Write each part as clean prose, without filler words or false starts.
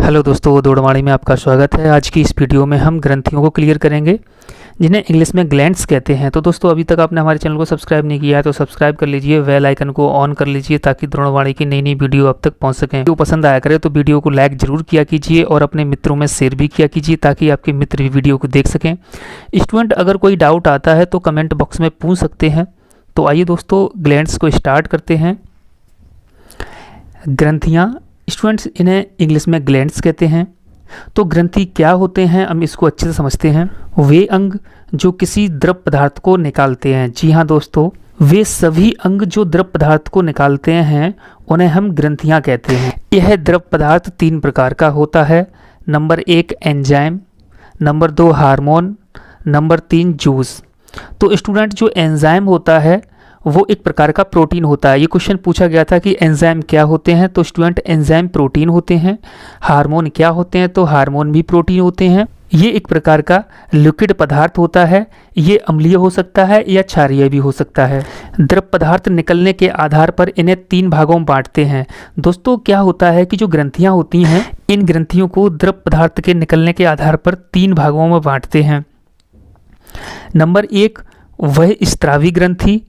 Hello दोस्तों, दौड़वाणी में आपका स्वागत है। आज की इस वीडियो में हम ग्रंथियों को क्लियर करेंगे जिन्हें इंग्लिश में ग्लैंड्स कहते हैं। तो दोस्तों, अभी तक आपने हमारे चैनल को सब्सक्राइब नहीं किया है तो सब्सक्राइब कर लीजिए, बेल आइकन को ऑन कर लीजिए ताकि दौड़वाणी की नई नई वीडियो आप तक पहुंच सकें। वीडियो पसंद आया करे तो वीडियो को लाइक जरूर किया कीजिए और अपने मित्रों में शेयर भी किया कीजिए ताकि आपके मित्र भी वीडियो को देख सकें। स्टूडेंट, अगर कोई डाउट आता है तो कमेंट बॉक्स में पूछ सकते हैं। तो आइए दोस्तों, ग्लैंड्स को स्टार्ट करते हैं। ग्रंथियाँ, स्टूडेंट्स इन्हें इंग्लिश में ग्लैंड्स कहते हैं। तो ग्रंथि क्या होते हैं, हम इसको अच्छे से समझते हैं। वे अंग जो किसी द्रव पदार्थ को निकालते हैं। जी हाँ दोस्तों, वे सभी अंग जो द्रव पदार्थ को निकालते हैं उन्हें हम ग्रंथियाँ कहते हैं। यह द्रव पदार्थ 3 प्रकार का होता है। Number 1 enzyme, number 2 hormone, number 3 juice. तो स्टूडेंट, जो एंजाइम होता है वो एक प्रकार का प्रोटीन होता है। ये क्वेश्चन पूछा गया था कि एंजाइम क्या होते हैं, तो स्टूडेंट एंजाइम प्रोटीन होते हैं। हार्मोन क्या होते हैं, तो हार्मोन भी प्रोटीन होते हैं। ये एक प्रकार का लिक्विड पदार्थ होता है। ये अम्लीय हो सकता है या क्षारीय भी हो सकता है। द्रव पदार्थ निकलने के आधार पर इन्हें 3 भागों में बांटते हैं। दोस्तों, क्या होता है कि जो ग्रंथियाँ होती हैं, इन ग्रंथियों को द्रव पदार्थ के निकलने के आधार पर 3 भागों में बांटते हैं। नंबर 1 वह स्त्रावी ग्रंथि,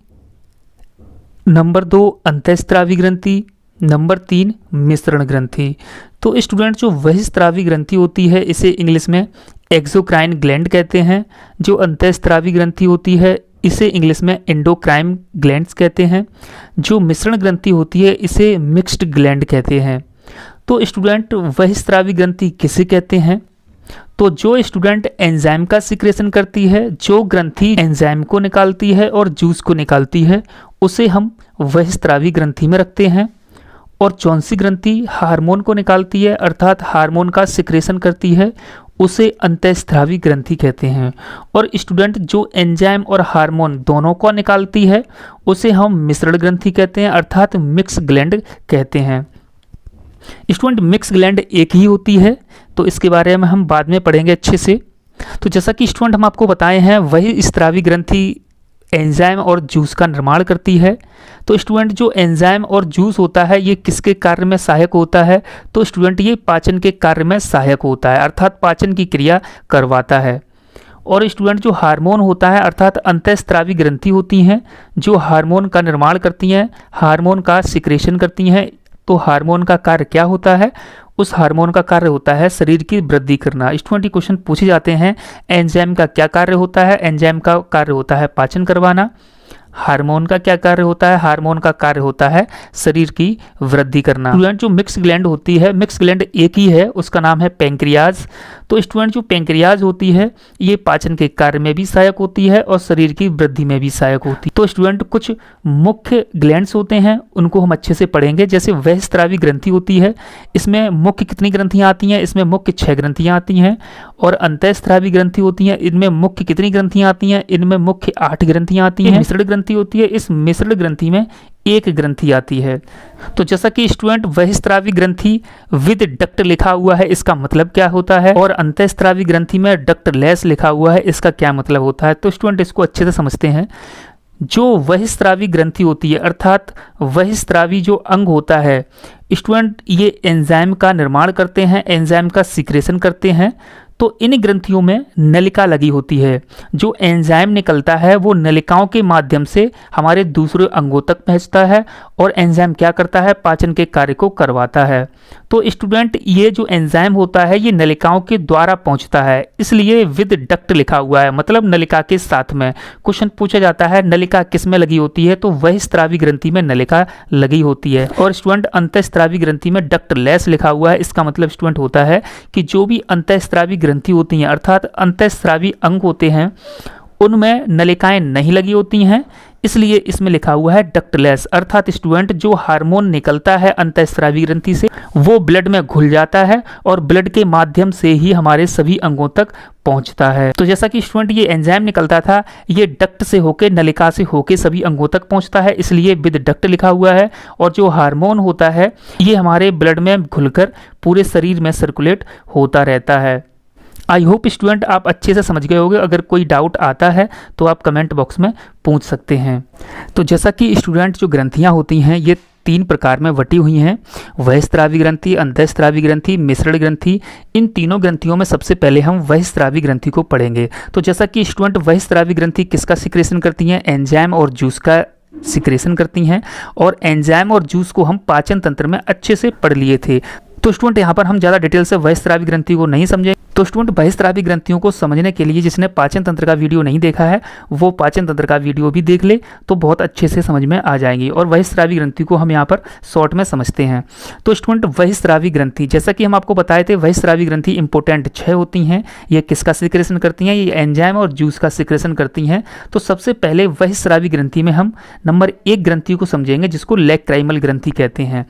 नंबर 2 अंतःस्त्रावी ग्रंथि, नंबर 3 मिश्रण ग्रंथि। तो स्टूडेंट, जो बहिस्त्रावी ग्रंथि होती है इसे इंग्लिश में एक्सोक्राइन ग्लैंड कहते हैं। जो अंतःस्त्रावी ग्रंथि होती है इसे इंग्लिश में एंडोक्राइन ग्लैंड्स कहते हैं। जो मिश्रण ग्रंथि होती है इसे मिक्स्ड ग्लैंड कहते हैं। तो स्टूडेंट, बहिस्त्रावी ग्रंथि किसे कहते हैं? तो जो स्टूडेंट एंजाइम का सिक्रेशन करती है, जो ग्रंथि एंजाइम को निकालती है और जूस को निकालती है, उसे हम बहिस्त्रावी ग्रंथि में रखते हैं। और कौन सी ग्रंथि हार्मोन को निकालती है अर्थात हार्मोन का सिक्रेशन करती है, उसे अंतःस्त्रावी ग्रंथि कहते हैं। और स्टूडेंट, जो एंजाइम और हार्मोन दोनों को निकालती है उसे हम मिश्रण ग्रंथि कहते हैं अर्थात मिक्स ग्लैंड कहते हैं। स्टूडेंट, मिक्स ग्लैंड एक ही होती है, तो इसके बारे में हम बाद में पढ़ेंगे अच्छे से। तो जैसा कि स्टूडेंट हम आपको बताए हैं, वही स्त्रावी ग्रंथि एंजाइम और जूस का निर्माण करती है। तो स्टूडेंट, जो एंजाइम और जूस होता है ये किसके कार्य में सहायक होता है? तो स्टूडेंट, ये पाचन के कार्य में सहायक होता है अर्थात पाचन की क्रिया करवाता है। और स्टूडेंट, जो हार्मोन होता है अर्थात अंतःस्त्रावी ग्रंथि होती हैं जो हार्मोन का निर्माण करती हैं, हार्मोन का सिक्रेशन करती हैं। तो हार्मोन का कार्य क्या होता है? उस हार्मोन का कार्य होता है शरीर की वृद्धि करना। स्टूडेंट, ये क्वेश्चन पूछे जाते हैं, एंजाइम का क्या कार्य होता है? एंजाइम का कार्य होता है पाचन करवाना। हार्मोन का क्या कार्य होता है? हार्मोन का कार्य होता है शरीर की वृद्धि करना। स्टूडेंट, जो मिक्स ग्लैंड होती है, मिक्स ग्लैंड एक ही है, उसका नाम है पैंक्रियाज। तो स्टूडेंट, जो पैंक्रियाज होती है ये पाचन के कार्य में भी सहायक होती है और शरीर की वृद्धि में भी सहायक होती है। तो स्टूडेंट, कुछ मुख्य ग्लैंड्स होते हैं उनको हम अच्छे से पढ़ेंगे। जैसे बहिस्त्रावी ग्रंथि होती है, इसमें मुख्य कितनी ग्रंथियाँ आती हैं? इसमें मुख्य 6 ग्रंथियाँ आती हैं। और अंतःस्त्रावी ग्रंथि होती हैं, इनमें मुख्य कितनी ग्रंथियाँ आती हैं? इनमें मुख्य 8 ग्रंथियाँ आती हैं। मिश्रण ग्रंथि होती है, इस मिश्रण ग्रंथि में 1 ग्रंथि आती है। तो जैसा कि स्टूडेंट, बहिस्त्रावी ग्रंथि विद डक्ट लिखा हुआ है, इसका मतलब क्या होता है? और अंतःस्त्रावी ग्रंथि में डक्ट लेस लिखा हुआ है, इसका क्या मतलब होता है? तो स्टूडेंट, इसको अच्छे से समझते हैं। जो बहिस्त्रावी ग्रंथि होती है अर्थात बहिस्त्रावी जो अंग होता है, स्टूडेंट ये एंजाइम का निर्माण करते हैं, एंजाइम का सिक्रेशन करते हैं। तो इन ग्रंथियों में नलिका लगी होती है। जो एंजाइम निकलता है वो नलिकाओं के माध्यम से हमारे दूसरे अंगों तक पहुंचता है और एंजाइम क्या करता है? पाचन के कार्य को करवाता है। तो स्टूडेंट, ये जो एंजाइम होता है ये नलिकाओं के द्वारा पहुंचता है, इसलिए विद डक्ट लिखा हुआ है, मतलब नलिका के साथ में। क्वेश्चन पूछा जाता है नलिका किस में लगी होती है? तो बहिस्त्रावी ग्रंथि में नलिका लगी होती है। और स्टूडेंट, अंतःस्त्रावी ग्रंथि में डक्ट लेस लिखा हुआ है, इसका मतलब स्टूडेंट होता है कि जो भी अंतःस्त्रावी ग्रंथि होती हैं अर्थात अंतःस्रावी अंग होते हैं उनमें नलिकाएं नहीं लगी होती हैं, इसलिए इसमें लिखा हुआ है डक्टलेस। अर्थात स्टूडेंट, जो हार्मोन निकलता है अंतःस्रावी ग्रंथि से वो ब्लड में घुल जाता है और ब्लड के माध्यम से ही हमारे सभी अंगों तक पहुंचता है। तो जैसा कि स्टूडेंट ये एंजाइम निकलता था, ये डक्ट से होके नलिका से होके सभी अंगों तक पहुंचता है, इसलिए विद डक्ट लिखा हुआ है। और जो हार्मोन होता है ये हमारे ब्लड में घुलकर पूरे शरीर में सर्कुलेट होता रहता है। आई होप स्टूडेंट आप अच्छे से समझ गए होंगे। अगर कोई डाउट आता है तो आप कमेंट बॉक्स में पूछ सकते हैं। तो जैसा कि स्टूडेंट, जो ग्रंथियां होती हैं ये 3 प्रकार में बटी हुई हैं, बहिस्रावी ग्रंथि, अंतःस्रावी ग्रंथि, मिश्रण ग्रंथि। इन तीनों ग्रंथियों में सबसे पहले हम बहिस्रावी ग्रंथि को पढ़ेंगे। तो जैसा कि स्टूडेंट, बहिस्रावी ग्रंथि किसका सिक्रेशन करती हैं? एंजाइम और जूस का सिक्रेशन करती हैं, और एंजाइम और जूस को हम पाचन तंत्र में अच्छे से पढ़ लिए थे। तो स्टूडेंट यहाँ पर हम ज़्यादा डिटेल से बहिस्रावी ग्रंथि को नहीं समझे। तो स्टूडेंट, बहिस्रावी ग्रंथियों को समझने के लिए जिसने पाचन तंत्र का वीडियो नहीं देखा है वो पाचन तंत्र का वीडियो भी देख ले, तो बहुत अच्छे से समझ में आ जाएंगी। और बहिस्रावी ग्रंथि को हम यहाँ पर शॉर्ट में समझते हैं। तो स्टूडेंट, बहिस्रावी ग्रंथि, जैसा कि हम आपको बताए थे, बहिस्रावी ग्रंथि इंपॉर्टेंट 6 होती हैं। ये किसका सिक्रेशन करती हैं? ये एंजाइम और जूस का सिक्रेशन करती हैं। तो सबसे पहले बहिस्रावी ग्रंथि में हम नंबर 1 ग्रंथि को समझेंगे, जिसको लैक्राइमल ग्रंथि कहते हैं।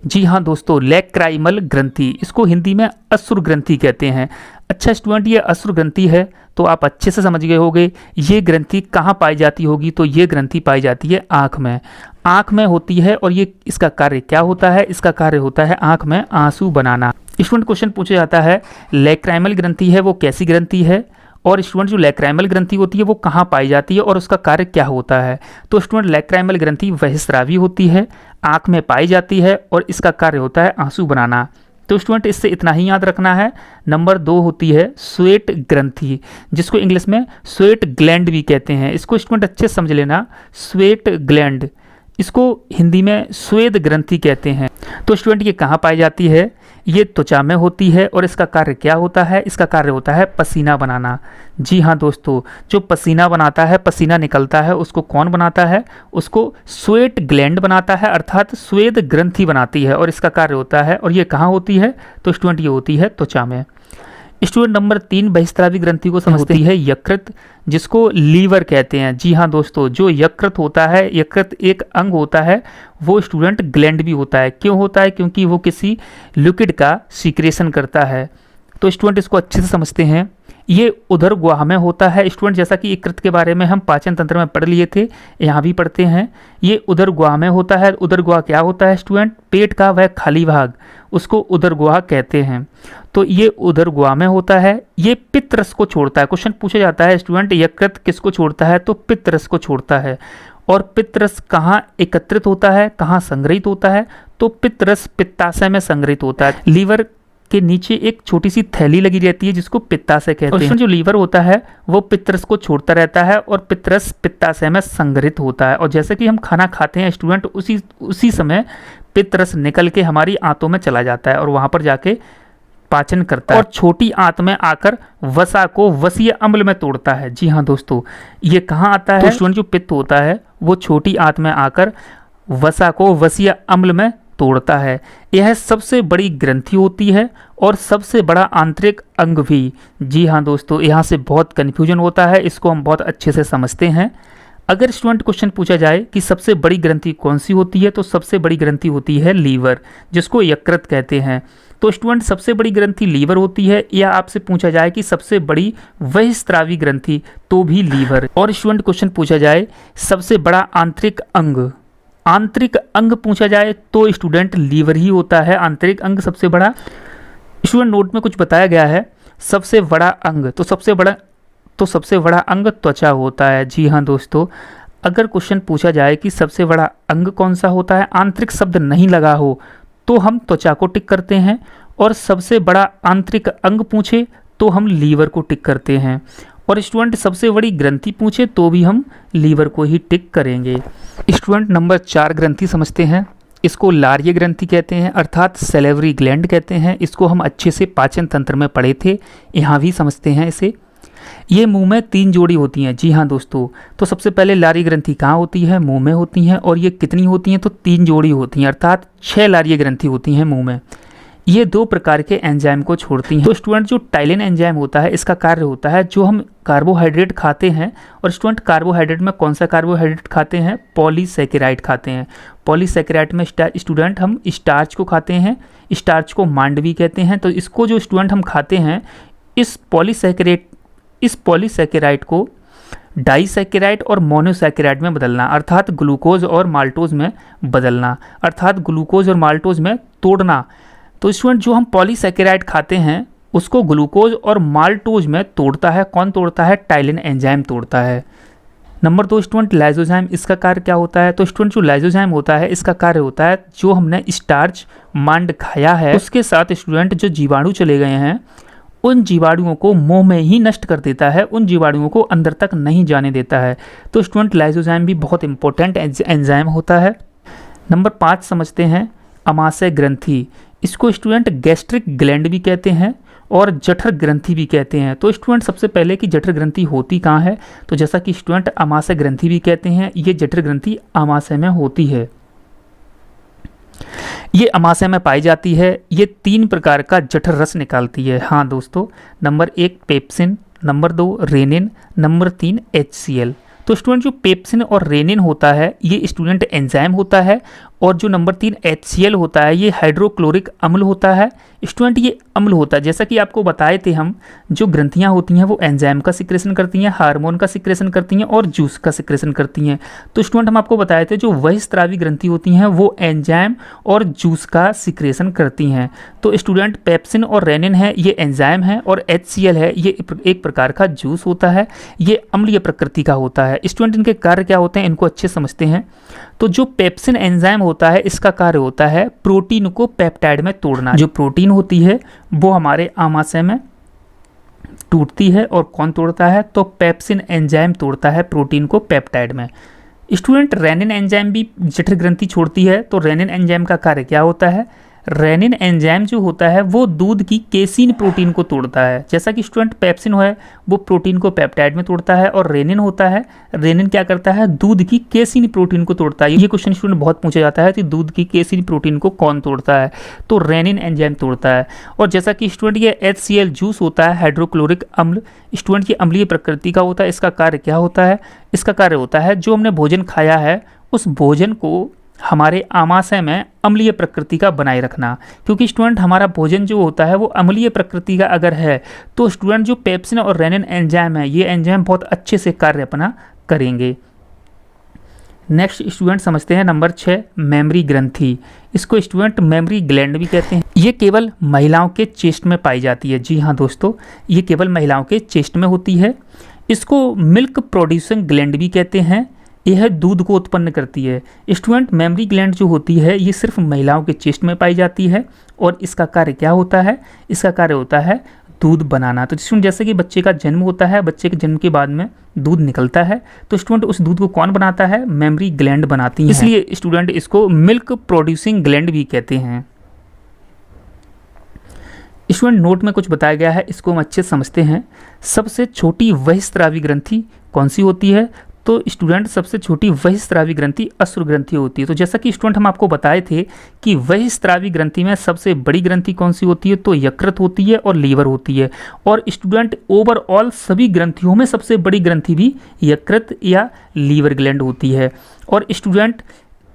जी हाँ दोस्तों, लैक्राइमल ग्रंथि, इसको हिंदी में अश्रु ग्रंथि कहते हैं। अच्छा स्टूडेंट, ये अश्रु ग्रंथि है तो आप अच्छे से समझ गए होंगे। ये ग्रंथि कहाँ पाई जाती होगी? तो ये ग्रंथि पाई जाती है आँख में। आँख में होती है, और ये इसका कार्य क्या होता है? इसका कार्य होता है आँख में आंसू बनाना। स्टूडेंट, क्वेश्चन पूछा जाता है लैक्राइमल ग्रंथि है वो कैसी ग्रंथि है, और स्टूडेंट जो लैक्राइमल ग्रंथि होती है वो कहाँ पाई जाती है और उसका कार्य क्या होता है? तो स्टूडेंट, लैक्राइमल ग्रंथि बहिस्रावी होती है, आँख में पाई जाती है, और इसका कार्य होता है आंसू बनाना। तो स्टूडेंट, इससे इतना ही याद रखना है। नंबर 2 होती है स्वेट ग्रंथि, जिसको इंग्लिश में स्वेट ग्लैंड भी कहते हैं। इसको स्टूडेंट अच्छे से समझ लेना, स्वेट ग्लैंड, इसको हिंदी में स्वेद ग्रंथि कहते हैं। तो स्टूडेंट, ये कहाँ पाई जाती है? ये त्वचा में होती है, और इसका कार्य क्या होता है? इसका कार्य होता है पसीना बनाना। जी हाँ दोस्तों, जो पसीना बनाता है, पसीना निकलता है, उसको कौन बनाता है? उसको स्वेट ग्लैंड बनाता है, अर्थात स्वेद ग्रंथि बनाती है, और इसका कार्य होता है। और ये कहाँ होती है? तो स्टूडेंट, ये होती है त्वचा में। स्टूडेंट, नंबर 3 बहिस्रावी ग्रंथि को समझते हैं यकृत, जिसको लीवर कहते हैं। जी हाँ दोस्तों, जो यकृत होता है, यकृत एक अंग होता है, वो स्टूडेंट ग्लैंड भी होता है। क्यों होता है? क्योंकि वो किसी लिक्विड का सीक्रेशन करता है। तो स्टूडेंट, इसको अच्छे से समझते हैं। ये उदर गुहा में होता है। स्टूडेंट, जैसा कि यकृत के बारे में हम पाचन तंत्र में पढ़ लिए थे, यहाँ भी पढ़ते हैं। ये उदर गुहा में होता है। उदर गुहा क्या होता है स्टूडेंट? पेट का वह खाली भाग, उसको उदर गुहा कहते हैं। तो ये उदर गुहा में होता है। ये पित्त रस को छोड़ता है। क्वेश्चन पूछा जाता है स्टूडेंट, यकृत किसको छोड़ता है? तो पित्त रस को छोड़ता है। और पित्त रस कहाँ एकत्रित होता है, कहाँ संग्रहित होता है? तो पित्त रस पित्ताशय में संग्रहित होता है। लीवर के नीचे एक छोटी सी थैली लगी रहती है, जिसको पित्ताशय कहते हैं। और जो लीवर होता है वो पित्तरस को छोड़ता रहता है, और पित्तरस पित्ताशय में संग्रहित होता है। और जैसे कि हम खाना खाते हैं स्टूडेंट, उसी समय पित्तरस निकल के हमारी आंतों में चला जाता है, और वहां पर जाके पाचन करता है, और छोटी आंत में आकर वसा को वसीय अम्ल में तोड़ता है। जी हाँ दोस्तों, ये कहाँ आता है? तो स्टूडेंट, जो पित्त होता है वो छोटी आंत में आकर वसा को वसीय अम्ल में तोड़ता है। यह सबसे बड़ी ग्रंथि होती है, और सबसे बड़ा आंतरिक अंग भी। जी हाँ दोस्तों, यहाँ से बहुत कन्फ्यूजन होता है, इसको हम बहुत अच्छे से समझते हैं। अगर स्टूडेंट क्वेश्चन पूछा जाए कि सबसे बड़ी ग्रंथि कौन सी होती है, तो सबसे बड़ी ग्रंथि होती है लीवर, जिसको यकृत कहते हैं। तो स्टूडेंट, सबसे बड़ी ग्रंथि लीवर होती है, या आपसे पूछा जाए कि सबसे बड़ी बहिस्रावी ग्रंथि, तो भी लीवर। और स्टूडेंट, क्वेश्चन पूछा जाए सबसे बड़ा आंतरिक अंग, आंतरिक अंग पूछा जाए तो स्टूडेंट लीवर ही होता है आंतरिक अंग सबसे बड़ा। स्टूडेंट, नोट में कुछ बताया गया है, सबसे बड़ा अंग, तो सबसे बड़ा अंग त्वचा होता है। जी हाँ दोस्तों, अगर क्वेश्चन पूछा जाए कि सबसे बड़ा अंग कौन सा होता है, आंतरिक शब्द नहीं लगा हो, तो हम त्वचा को टिक करते हैं, और सबसे बड़ा आंतरिक अंग पूछे तो हम लीवर को टिक करते हैं, और स्टूडेंट सबसे बड़ी ग्रंथि पूछे तो भी हम लीवर को ही टिक करेंगे। स्टूडेंट, नंबर 4 ग्रंथि समझते हैं। इसको लार्य ग्रंथि कहते हैं, अर्थात सेलेवरी ग्लैंड कहते हैं। इसको हम अच्छे से पाचन तंत्र में पढ़े थे, यहाँ भी समझते हैं इसे। ये मुंह में 3 जोड़ी होती हैं। जी हाँ दोस्तों, तो सबसे पहले लार्य ग्रंथि कहाँ होती है? मुंह में होती हैं। और ये कितनी होती हैं? तो 3 जोड़ी होती हैं, अर्थात 6 लार्य ग्रंथि होती हैं मुंह में। ये 2 प्रकार के एंजाइम को छोड़ती हैं। तो स्टूडेंट, जो टाइलिन एंजाइम होता है, इसका कार्य होता है जो हम कार्बोहाइड्रेट खाते हैं। और स्टूडेंट, कार्बोहाइड्रेट में कौन सा कार्बोहाइड्रेट खाते हैं? पॉलीसैकेराइड खाते हैं। पॉलीसैकेराइड में स्टूडेंट हम स्टार्च को खाते हैं, स्टार्च को मांडवी कहते हैं। तो इसको जो स्टूडेंट हम खाते हैं, इस पॉलीसैकेराइड को डाइसैकेराइड और मोनोसैकेराइड में बदलना, अर्थात ग्लूकोज और माल्टोज में बदलना, अर्थात ग्लूकोज और माल्टोज में तोड़ना। तो स्टूडेंट, जो हम पॉलीसैकेराइड खाते हैं उसको ग्लूकोज और माल्टोज में तोड़ता है, कौन तोड़ता है? टाइलिन एंजाइम तोड़ता है। नंबर 2 स्टूडेंट लाइसोजाइम, इसका कार्य क्या होता है? तो स्टूडेंट जो लाइसोजाइम होता है इसका कार्य होता है जो हमने स्टार्च मांड खाया है उसके साथ स्टूडेंट जो जीवाणु चले गए हैं उन जीवाणुओं को मुंह में ही नष्ट कर देता है, उन जीवाणुओं को अंदर तक नहीं जाने देता है। तो स्टूडेंट लाइसोजाइम भी बहुत इंपॉर्टेंट एंजाइम होता है। नंबर 5 समझते हैं अमाशय ग्रंथि। इसको स्टूडेंट गैस्ट्रिक ग्लैंड भी कहते हैं और जठर ग्रंथि भी कहते हैं। तो स्टूडेंट सबसे पहले कि जठर ग्रंथि होती कहाँ है? तो जैसा कि स्टूडेंट अमाशय ग्रंथि भी कहते हैं, ये जठर ग्रंथि अमाशय में होती है। ये अमाशय में पाई जाती है। ये 3 प्रकार का जठर रस निकालती है। हाँ दोस्तों, number 1 pepsin, number 2 rennin, number 3 HCl। तो स्टूडेंट जो पेप्सिन और रेनिन होता है ये स्टूडेंट एंजाइम होता है और जो नंबर 3 HCl होता है ये हाइड्रोक्लोरिक अम्ल होता है। स्टूडेंट ये अम्ल होता है, जैसा कि आपको बताए थे हम, जो ग्रंथियां होती हैं वो एंजाइम का सिक्रेशन करती हैं, हार्मोन का सिक्रेशन करती हैं और जूस का सिक्रेशन करती हैं। तो स्टूडेंट हम आपको बताए थे जो बहिस्रावी ग्रंथि होती हैं वो एंजाइम और जूस का सिक्रेशन करती हैं। तो स्टूडेंट पेप्सिन और रेनिन है ये एंजाइम है और HCl है ये एक प्रकार का जूस होता है, ये अम्लीय प्रकृति का होता है। स्टूडेंट इनके कार्य क्या होते हैं इनको अच्छे समझते हैं। तो जो पेप्सिन एंजाइम होता है इसका कार्य होता है प्रोटीन को पेप्टाइड में तोड़ना। जो प्रोटीन होती है वो हमारे आमाशय में टूटती है और कौन तोड़ता है? तो पेप्सिन एंजाइम तोड़ता है प्रोटीन को पेप्टाइड में। स्टूडेंट रेनिन एंजाइम भी जठर ग्रंथि छोड़ती है। तो रेनिन एंजाइम का कार्य क्या होता है? रेनिन एंजाइम जो होता है वो दूध की केसीन प्रोटीन को तोड़ता है। जैसा कि स्टूडेंट पेप्सिन है वो प्रोटीन को पेप्टाइड में तोड़ता है और रेनिन होता है, रेनिन क्या करता है? दूध की केसीन प्रोटीन को तोड़ता है। ये क्वेश्चन स्टूडेंट बहुत पूछा जाता है कि दूध की केसीन प्रोटीन को कौन तोड़ता है? तो रेनिन एंजाइम तोड़ता है। और जैसा कि स्टूडेंट ये HCl जूस होता है हाइड्रोक्लोरिक अम्ल, स्टूडेंट ये अम्लीय प्रकृति का होता है। इसका कार्य क्या होता है? इसका कार्य होता है जो हमने भोजन खाया है उस भोजन को हमारे आमाशय में अम्लीय प्रकृति का बनाए रखना। क्योंकि स्टूडेंट हमारा भोजन जो होता है वो अम्लीय प्रकृति का अगर है तो स्टूडेंट जो पेप्सिन और रेनिन एंजाइम है ये एंजाइम बहुत अच्छे से कार्य अपना करेंगे। नेक्स्ट स्टूडेंट समझते हैं नंबर 6 मेमरी ग्रंथि। इसको स्टूडेंट मेमरी ग्लैंड भी कहते हैं। ये केवल महिलाओं के चेस्ट में पाई जाती है। जी हाँ दोस्तों, ये केवल महिलाओं के चेस्ट में होती है। इसको मिल्क प्रोड्यूसिंग ग्लैंड भी कहते हैं। यह दूध को उत्पन्न करती है। स्टूडेंट मेमरी ग्लैंड जो होती है ये सिर्फ महिलाओं के चेस्ट में पाई जाती है और इसका कार्य क्या होता है? इसका कार्य होता है दूध बनाना। तो स्टूडेंट जैसे कि बच्चे का जन्म होता है, बच्चे के जन्म के बाद में दूध निकलता है तो स्टूडेंट उस दूध को कौन बनाता है? मेमरी ग्लैंड बनाती है। इसलिए स्टूडेंट इसको मिल्क प्रोड्यूसिंग ग्लैंड भी कहते हैं। स्टूडेंट नोट में कुछ बताया गया है, इसको हम अच्छे समझते हैं। सबसे छोटी बहिस्रावी ग्रंथि कौन सी होती है? तो स्टूडेंट सबसे छोटी बहिस्रावी ग्रंथि अश्रु ग्रंथि होती है। तो जैसा कि स्टूडेंट हम आपको बताए थे कि बहिस्रावी ग्रंथि में सबसे बड़ी ग्रंथि कौन सी होती है? तो यकृत होती है और लीवर होती है। और स्टूडेंट ओवरऑल सभी ग्रंथियों में सबसे बड़ी ग्रंथि भी यकृत या लीवर ग्लैंड होती है। और स्टूडेंट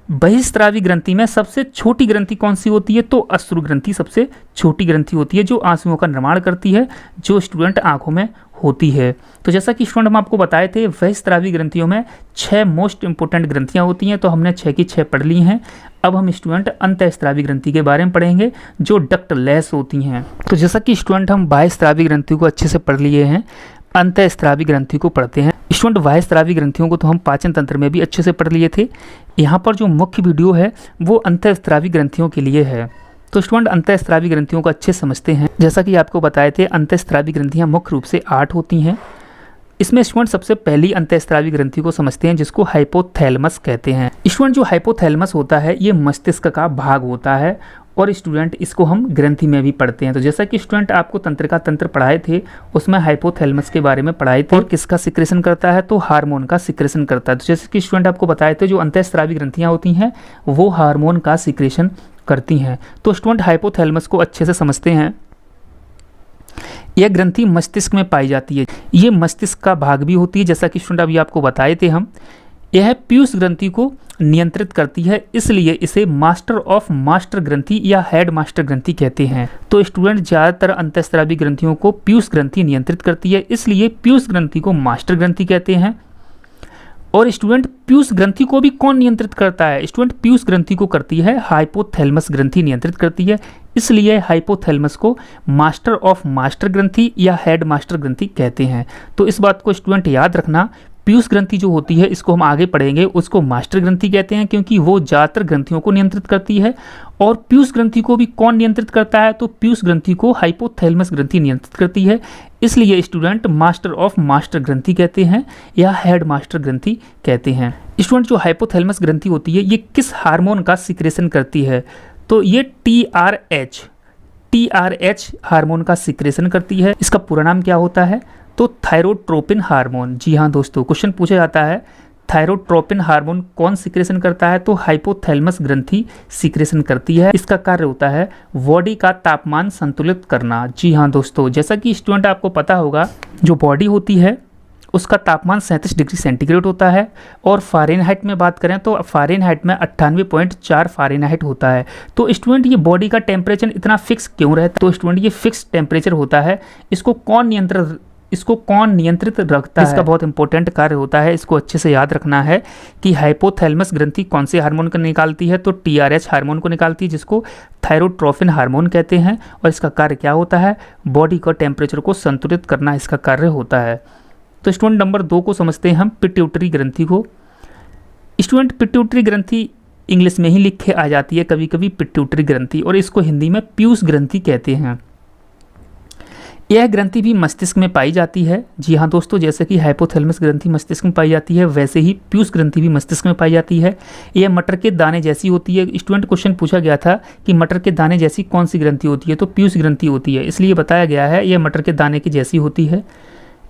बहिस्रावी ग्रंथि में सबसे छोटी ग्रंथि कौन सी होती है? तो अश्रु ग्रंथि सबसे छोटी ग्रंथि होती है जो आंसुओं का निर्माण करती है, जो स्टूडेंट आंखों में होती है। तो जैसा कि स्टूडेंट हम आपको बताए थे बहिस्रावी ग्रंथियों में 6 मोस्ट इंपोर्टेंट ग्रंथियां होती हैं। तो हमने 6 की 6 पढ़ ली हैं। अब हम स्टूडेंट अंतःस्रावी ग्रंथि के बारे में पढ़ेंगे जो डक्टलेस होती हैं। तो जैसा कि स्टूडेंट हम बाह्यस्रावी ग्रंथि को अच्छे से पढ़ लिए हैं, अंतःस्रावी ग्रंथि को पढ़ते हैं। स्टूडेंट बाह्यस्रावी ग्रंथियों को तो हम पाचन तंत्र में भी अच्छे से पढ़ लिए थे। यहाँ पर जो मुख्य वीडियो है वो अंतःस्रावी ग्रंथियों के लिए है। तो स्टूडेंट अंतःस्रावी ग्रंथियों को अच्छे समझते हैं। जैसा कि आपको बताए थे अंतःस्रावी ग्रंथियाँ मुख्य रूप से 8 होती हैं। इसमें स्टूडेंट सबसे पहली अंतःस्रावी ग्रंथि को समझते हैं जिसको हाइपोथैलेमस कहते हैं। स्टूडेंट जो हाइपोथैलेमस होता है ये मस्तिष्क का भाग होता है और स्टूडेंट इसको हम ग्रंथि में भी पढ़ते हैं। तो जैसा कि स्टूडेंट आपको तंत्र का तंत्र पढ़ाए थे उसमें हाइपोथैलेमस के बारे में पढ़ाए थे और किसका सिक्रेशन करता है? तो हार्मोन का सिक्रेशन करता है। तो जैसे कि स्टूडेंट आपको बताए थे जो अंतःस्रावी ग्रंथियाँ होती हैं वो हार्मोन का सिक्रेशन करती हैं। तो स्टूडेंट हाइपोथैलेमस को अच्छे से समझते हैं। यह ग्रंथि मस्तिष्क में पाई जाती है। ये मस्तिष्क का भाग भी होती है जैसा कि स्टूडेंट अभी आपको बताए थे हम। यह पीयूष ग्रंथि को नियंत्रित करती है, इसलिए इसे मास्टर ऑफ मास्टर ग्रंथि या हेड मास्टर ग्रंथि कहते हैं। तो स्टूडेंट ज़्यादातर अंतःस्रावी ग्रंथियों को पीयूष ग्रंथि नियंत्रित करती है, इसलिए पीयूष ग्रंथि को मास्टर ग्रंथि कहते हैं। और स्टूडेंट पीयूष ग्रंथि को भी कौन नियंत्रित करता है? स्टूडेंट पीयूष ग्रंथि को करती है हाइपोथैलेमस ग्रंथि नियंत्रित करती है, इसलिए हाइपोथैलेमस को मास्टर ऑफ मास्टर ग्रंथि या हेड मास्टर ग्रंथि कहते हैं। तो इस बात को स्टूडेंट याद रखना, पीयूष ग्रंथि जो होती है, इसको हम आगे पढ़ेंगे, उसको मास्टर ग्रंथि कहते हैं क्योंकि वो ज़्यादातर ग्रंथियों को नियंत्रित करती है। और पीयूष ग्रंथि को भी कौन नियंत्रित करता है, तो पीयूष ग्रंथि को हाइपोथैलेमस ग्रंथि नियंत्रित करती है। इसलिए स्टूडेंट मास्टर ऑफ मास्टर ग्रंथि कहते हैं या हेड मास्टर ग्रंथि कहते हैं। स्टूडेंट जो हाइपोथैलेमस ग्रंथि होती है, ये किस हार्मोन का सिक्रेशन करती है, तो ये TRH हार्मोन का सिक्रेशन करती है। इसका पूरा नाम क्या होता है, तो थायरोट्रोपिन हार्मोन। जी हाँ दोस्तों, क्वेश्चन पूछा जाता है थायरोट्रोपिन हार्मोन कौन सिक्रेशन करता है, तो हाइपोथैलेमस ग्रंथि सिक्रेशन करती है। इसका कार्य होता है बॉडी का तापमान संतुलित करना। जी हाँ दोस्तों, जैसा कि स्टूडेंट आपको पता होगा, जो बॉडी होती है उसका तापमान 37 डिग्री सेंटीग्रेड होता है, और फ़ारेनहाइट में बात करें तो फ़ारेनहाइट में 98.4 फ़ारेनहाइट होता है। तो स्टूडेंट ये बॉडी का टेम्परेचर इतना फिक्स क्यों रहता है, तो स्टूडेंट ये फिक्स टेम्परेचर होता है, इसको कौन नियंत्रित रखता है, इसका बहुत इंपॉर्टेंट कार्य होता है। इसको अच्छे से याद रखना है कि हाइपोथैलेमस ग्रंथि कौन से हार्मोन को निकालती है, तो TRH हार्मोन को निकालती है, जिसको थायरोट्रोपिन हार्मोन कहते हैं। और इसका कार्य क्या होता है, बॉडी का टेम्परेचर को संतुलित करना इसका कार्य होता है। तो स्टूडेंट नंबर 2 को समझते हैं हम, पिट्यूटरी ग्रंथि को। स्टूडेंट पिट्यूटरी ग्रंथि इंग्लिश में ही लिखे आ जाती है कभी कभी पिट्यूटरी ग्रंथि, और इसको हिंदी में पीयूष ग्रंथि कहते हैं। यह ग्रंथि भी मस्तिष्क में पाई जाती है। जी हाँ दोस्तों, जैसे कि हाइपोथैलेमस ग्रंथि मस्तिष्क में पाई जाती है, वैसे ही पीयूष ग्रंथि भी मस्तिष्क में पाई जाती है। यह मटर के दाने जैसी होती है। स्टूडेंट क्वेश्चन पूछा गया था कि मटर के दाने जैसी कौन सी ग्रंथि होती है, तो पीयूष ग्रंथि होती है, इसलिए बताया गया है यह मटर के दाने की जैसी होती है।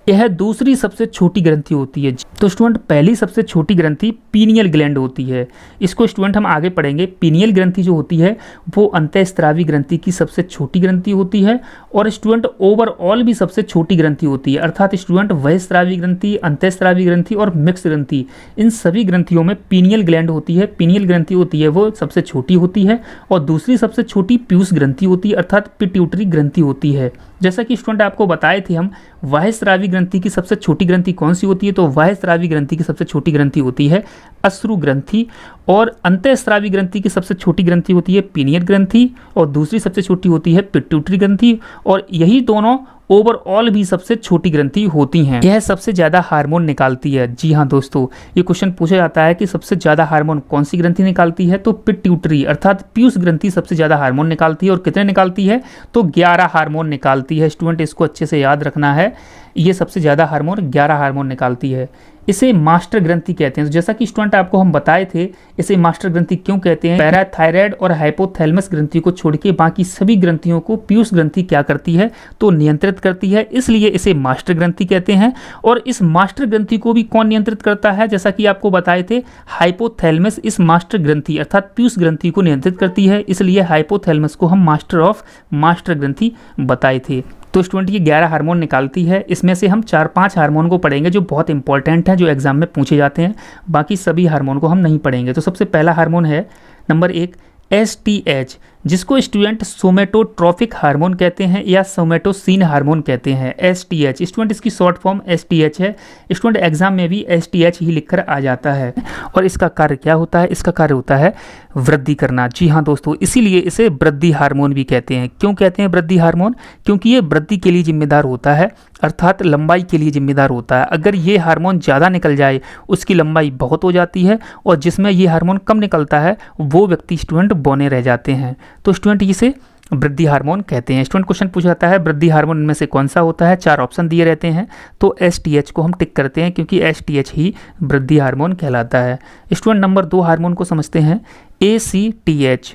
यह दूसरी सबसे छोटी ग्रंथि होती है। तो स्टूडेंट पहली सबसे छोटी ग्रंथि पीनियल ग्लैंड होती है। इसको स्टूडेंट हम आगे पढ़ेंगे। पीनियल ग्रंथि जो होती है वो अंतःस्रावी ग्रंथि की सबसे छोटी ग्रंथि होती है, और स्टूडेंट ओवरऑल भी सबसे छोटी ग्रंथि होती है। अर्थात स्टूडेंट बहिस्रावी ग्रंथि, अंतःस्रावी ग्रंथि और मिक्स ग्रंथि, इन सभी ग्रंथियों में पीनियल ग्लैंड होती है। पीनियल ग्रंथि होती है वो सबसे छोटी होती है, और दूसरी सबसे छोटी पीयूष ग्रंथि होती है, अर्थात पिट्यूटरी ग्रंथि होती है। जैसा कि स्टूडेंट आपको बताए थे हम, बहिस्रावी ग्रंथि की सबसे छोटी ग्रंथि कौन सी होती है, तो बहिस्रावी ग्रंथि की सबसे छोटी ग्रंथि होती है अश्रु ग्रंथि, और अंतःस्रावी ग्रंथि की सबसे छोटी ग्रंथि होती है पीनियल ग्रंथि, और दूसरी सबसे छोटी होती है पिट्यूटरी ग्रंथि, और यही दोनों ओवरऑल भी सबसे छोटी ग्रंथि होती हैं। यह सबसे ज़्यादा हार्मोन निकालती है। जी हाँ दोस्तों, ये क्वेश्चन पूछा जाता है कि सबसे ज़्यादा हार्मोन कौन सी ग्रंथि निकालती है, तो पिट्यूटरी अर्थात पीयूष ग्रंथि सबसे ज़्यादा हार्मोन निकालती है। और कितने निकालती है, तो 11 हार्मोन निकालती है। स्टूडेंट इसको अच्छे से याद रखना है, ये सबसे ज़्यादा हार्मोन 11 हार्मोन निकालती है। इसे मास्टर ग्रंथि कहते हैं। तो जैसा कि स्टूडेंट आपको हम बताए थे, इसे मास्टर ग्रंथि क्यों कहते हैं, पैराथायराइड और हाइपोथैलेमस ग्रंथि को छोड़ के बाकी सभी ग्रंथियों को पीयूष ग्रंथि क्या करती है, तो नियंत्रित करती है, इसलिए इसे मास्टर ग्रंथि कहते हैं। और इस मास्टर ग्रंथि को भी कौन नियंत्रित करता है, जैसा कि आपको बताए थे, हाइपोथैलेमस इस मास्टर ग्रंथि अर्थात पीयूष ग्रंथि को नियंत्रित करती है, इसलिए हाइपोथैलेमस को हम मास्टर ऑफ मास्टर ग्रंथि बताए थे। तो स्टूडेंट ये 11 हार्मोन निकालती है। इसमें से हम 4-5 हार्मोन को पढ़ेंगे जो बहुत इंपॉर्टेंट है, जो एग्जाम में पूछे जाते हैं। बाकी सभी हार्मोन को हम नहीं पढ़ेंगे। तो सबसे पहला हार्मोन है नंबर 1 STH, जिसको स्टूडेंट सोमेटोट्रोपिक हार्मोन कहते हैं या सोमेटोसिन हार्मोन कहते हैं। STH स्टूडेंट इसकी शॉर्ट फॉर्म STH है। स्टूडेंट एग्जाम में भी STH ही लिखकर आ जाता है। और इसका कार्य क्या होता है, इसका कार्य होता है वृद्धि करना। जी हाँ दोस्तों, इसीलिए इसे वृद्धि हार्मोन भी कहते हैं। क्यों कहते हैं वृद्धि हार्मोन, क्योंकि ये वृद्धि के लिए जिम्मेदार होता है, अर्थात लंबाई के लिए जिम्मेदार होता है। अगर ये हार्मोन ज़्यादा निकल जाए, उसकी लंबाई बहुत हो जाती है, और जिसमें ये हार्मोन कम निकलता है वो व्यक्ति स्टूडेंट बौने रह जाते हैं। तो स्टूडेंट इसे वृद्धि हार्मोन कहते हैं। स्टूडेंट क्वेश्चन पूछा जाता है वृद्धि हार्मोन इनमें से कौन सा होता है, 4 ऑप्शन दिए रहते हैं, तो STH को हम टिक करते हैं क्योंकि STH ही वृद्धि हार्मोन कहलाता है। स्टूडेंट नंबर 2 हार्मोन को समझते हैं, ACTH।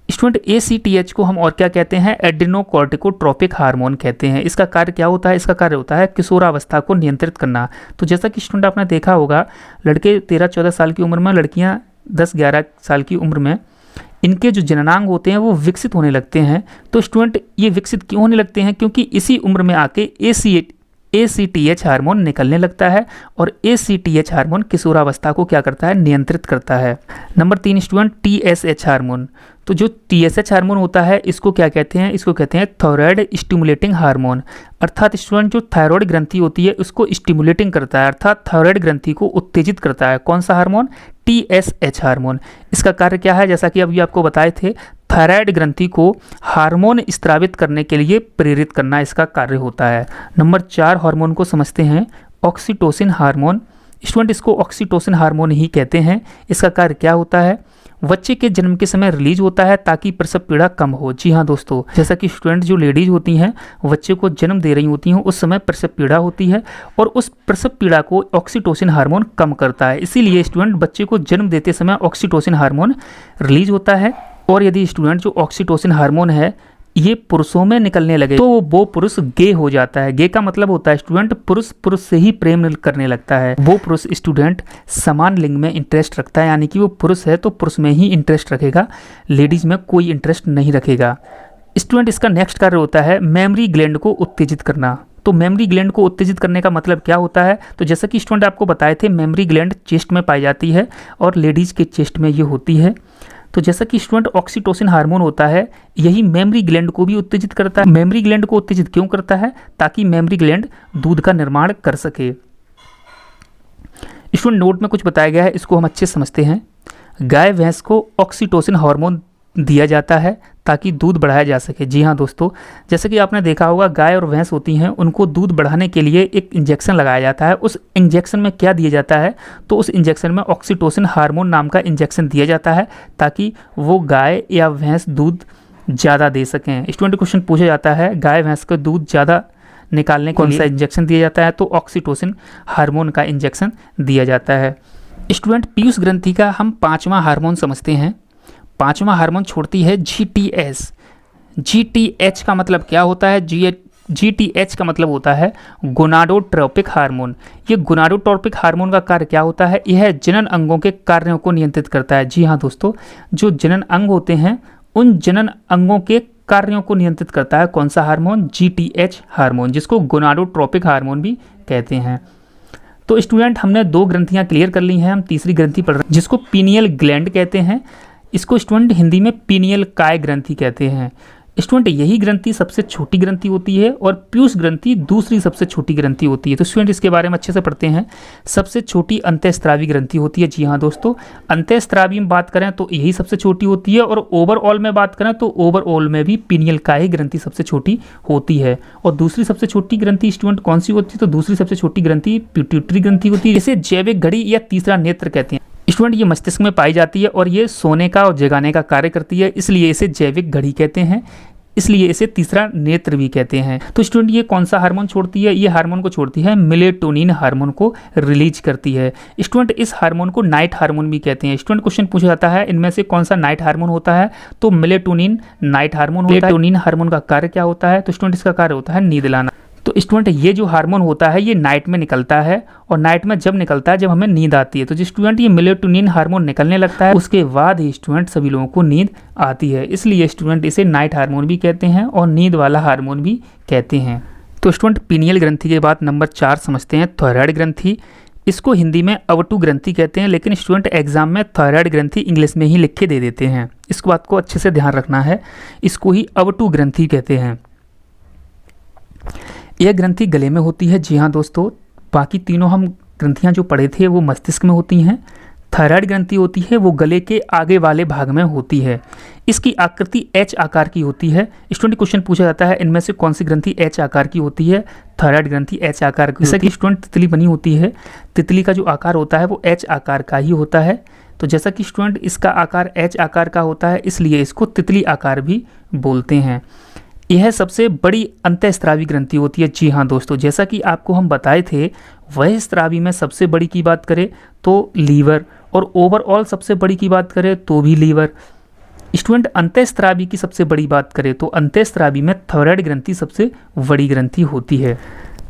स्टूडेंट ACTH को हम और क्या कहते हैं, एड्रेनोकॉर्टिकोट्रोपिक हार्मोन कहते हैं। इसका कार्य क्या होता है, इसका कार्य होता है किशोरावस्था को नियंत्रित करना। तो जैसा कि स्टूडेंट आपने देखा होगा, लड़के 13-14 साल की उम्र में, लड़कियां 10-11 साल की उम्र में इनके जो जननांग होते हैं वो विकसित होने लगते हैं। तो स्टूडेंट ये विकसित क्यों होने लगते हैं, क्योंकि इसी उम्र में आके ACTH हार्मोन निकलने लगता है, और ACTH हार्मोन किशोरावस्था को क्या करता है, नियंत्रित करता है। Number 3 student TSH hormone. तो जो TSH हार्मोन होता है इसको क्या कहते हैं, इसको कहते हैं थायराइड स्टिमुलेटिंग हार्मोन। अर्थात स्टूडेंट जो थायराइड ग्रंथि होती है उसको स्टिमुलेटिंग करता है, अर्थात थायराइड ग्रंथि को उत्तेजित करता है। कौन सा हार्मोन, TSH हार्मोन। इसका कार्य क्या है, जैसा कि अभी आपको बताए थे, थायराइड ग्रंथि को हार्मोन स्त्रावित करने के लिए प्रेरित करना इसका कार्य होता है। नंबर 4 हार्मोन को समझते हैं, ऑक्सीटोसिन हार्मोन। स्टूडेंट इसको ऑक्सीटोसिन हार्मोन ही कहते हैं। इसका कार्य क्या होता है? बच्चे के जन्म के समय रिलीज होता है ताकि प्रसव पीड़ा कम हो। जी हाँ दोस्तों, जैसा कि स्टूडेंट जो लेडीज होती हैं बच्चे को जन्म दे रही होती हैं उस समय प्रसव पीड़ा होती है और उस प्रसव पीड़ा को ऑक्सीटोसिन हार्मोन कम करता है। इसीलिए स्टूडेंट बच्चे को जन्म देते समय ऑक्सीटोसिन हार्मोन रिलीज होता है। और यदि स्टूडेंट जो ऑक्सीटोसिन हार्मोन है ये पुरुषों में निकलने लगे तो वो पुरुष गे हो जाता है। गे का मतलब होता है स्टूडेंट पुरुष पुरुष से ही प्रेम करने लगता है। वो पुरुष स्टूडेंट समान लिंग में इंटरेस्ट रखता है, यानी कि वो पुरुष है तो पुरुष में ही इंटरेस्ट रखेगा, लेडीज में कोई इंटरेस्ट नहीं रखेगा। स्टूडेंट इसका नेक्स्ट कार्य होता है मेमोरी ग्लैंड को उत्तेजित करना। तो मेमोरी ग्लैंड को उत्तेजित करने का मतलब क्या होता है? तो जैसा कि स्टूडेंट आपको बताए थे मेमोरी ग्लैंड चेस्ट में पाई जाती है और लेडीज के चेस्ट में ये होती है। तो जैसा कि स्टूडेंट ऑक्सीटोसिन हार्मोन होता है यही मेमोरी ग्लैंड को भी उत्तेजित करता है। मेमोरी ग्लैंड को उत्तेजित क्यों करता है? ताकि मेमोरी ग्लैंड दूध का निर्माण कर सके। स्टूडेंट नोट में कुछ बताया गया है, इसको हम अच्छे समझते हैं। गाय भैंस को ऑक्सीटोसिन हार्मोन दिया जाता है ताकि दूध बढ़ाया जा सके। जी हाँ दोस्तों, जैसे कि आपने देखा होगा गाय और भैंस होती हैं उनको दूध बढ़ाने के लिए एक इंजेक्शन लगाया जाता है। उस इंजेक्शन में क्या दिया जाता है? तो उस इंजेक्शन में ऑक्सीटोसिन हार्मोन नाम का इंजेक्शन दिया जाता है ताकि वो गाय या भैंस दूध ज़्यादा दे सकें। स्टूडेंट क्वेश्चन पूछा जाता है गाय भैंस का दूध ज़्यादा निकालने कौन सा इंजेक्शन दिया जाता है? तो ऑक्सीटोसिन हार्मोन का इंजेक्शन दिया जाता है। स्टूडेंट पीयूष ग्रंथि का हम 5वां हार्मोन समझते हैं। 5वां हार्मोन छोड़ती है GTH। GTH का मतलब क्या होता है? GTH का मतलब होता है गोनाडोट्रोपिक हार्मोन। ये गोनाडोट्रोपिक हार्मोन का कार्य क्या होता है? यह जनन अंगों के कार्यों को नियंत्रित करता है। जी हाँ दोस्तों, जो जनन अंग होते हैं उन जनन अंगों के कार्यों को नियंत्रित करता है कौन सा हार्मोन? GTH हार्मोन, जिसको गोनाडोट्रोपिक हार्मोन भी कहते हैं। तो स्टूडेंट हमने 2 ग्रंथियाँ क्लियर कर ली हैं, हम तीसरी ग्रंथि पढ़ रहे हैं जिसको पीनियल ग्लैंड कहते हैं। इसको स्टूडेंट हिंदी में पीनियल काय ग्रंथि कहते हैं। स्टूडेंट यही ग्रंथि सबसे छोटी ग्रंथि होती है और पीयूष ग्रंथि दूसरी सबसे छोटी ग्रंथि होती है। तो स्टूडेंट इसके बारे में अच्छे से पढ़ते हैं। सबसे छोटी अंतःस्रावी ग्रंथि होती है। जी हाँ दोस्तों, अंतःस्रावी में बात करें तो यही सबसे छोटी होती है और ओवरऑल में बात करें तो ओवरऑल में भी पीनियल काय ग्रंथि सबसे छोटी होती है। और दूसरी सबसे छोटी ग्रंथि स्टूडेंट कौन सी होती है? तो दूसरी सबसे छोटी ग्रंथि पिट्यूटरी ग्रंथि होती है। इसे जैविक घड़ी या तीसरा नेत्र कहते हैं। स्टूडेंट ये मस्तिष्क में पाई जाती है और ये सोने का और जगाने का कार्य करती है, इसलिए इसे जैविक घड़ी कहते हैं, इसलिए इसे तीसरा नेत्र भी कहते हैं। तो स्टूडेंट ये कौन सा हार्मोन छोड़ती है? ये हार्मोन को छोड़ती है मेलेटोनिन हार्मोन को रिलीज करती है। स्टूडेंट इस हार्मोन को नाइट हार्मोन भी कहते हैं। स्टूडेंट क्वेश्चन पूछा जाता है इनमें से कौन सा नाइट हार्मोन होता है? तो मेलेटोनिन नाइट हार्मोन होता है। मेलेटोनिन हार्मोन का कार्य क्या होता है? तो स्टूडेंट इसका कार्य होता है नींद लाना। तो स्टूडेंट ये जो हार्मोन होता है ये नाइट में निकलता है और नाइट में जब निकलता है जब हमें नींद आती है। तो जो स्टूडेंट ये मेलेटोनिन हार्मोन निकलने लगता है उसके बाद ही स्टूडेंट सभी लोगों को नींद आती है, इसलिए स्टूडेंट इसे नाइट हार्मोन भी कहते हैं और नींद वाला हार्मोन भी कहते हैं। तो स्टूडेंट पीनियल ग्रंथि के बाद नंबर 4 समझते हैं थायराइड ग्रंथि। इसको हिंदी में अवटु ग्रंथि कहते हैं, लेकिन स्टूडेंट एग्जाम में थायराइड ग्रंथि इंग्लिश में ही लिख के दे देते हैं। इस बात को अच्छे से ध्यान रखना है, इसको ही अवटु ग्रंथि कहते हैं। यह ग्रंथि गले में होती है। जी हाँ दोस्तों, बाकी तीनों हम ग्रंथियाँ जो पढ़े थे वो मस्तिष्क में होती हैं। थायराइड ग्रंथि होती है वो गले के आगे वाले भाग में होती है। इसकी आकृति H आकार की होती है। स्टूडेंट क्वेश्चन पूछा जाता है इनमें से कौन सी ग्रंथि H आकार की होती है? थायराइड ग्रंथि H आकार की। जैसा कि स्टूडेंट तितली बनी होती है, तितली का जो आकार होता है वो H आकार का ही होता है। तो जैसा कि स्टूडेंट इसका आकार H आकार का होता है इसलिए इसको तितली आकार भी बोलते हैं। यह सबसे बड़ी अंतःस्रावी ग्रंथि होती है। जी हाँ दोस्तों, जैसा कि आपको हम बताए थे वह स्रावी में सबसे बड़ी की बात करें तो लीवर और ओवरऑल सबसे बड़ी की बात करें तो भी लीवर। स्टूडेंट अंतःस्रावी की सबसे बड़ी बात करें तो अंतःस्रावी में थायराइड ग्रंथि सबसे बड़ी ग्रंथि होती है।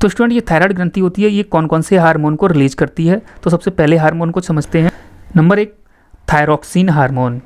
तो स्टूडेंट ये थायराइड ग्रंथि होती है ये कौन कौन से हार्मोन को रिलीज करती है? तो सबसे पहले हार्मोन को समझते हैं। Number 1 thyroxine hormone.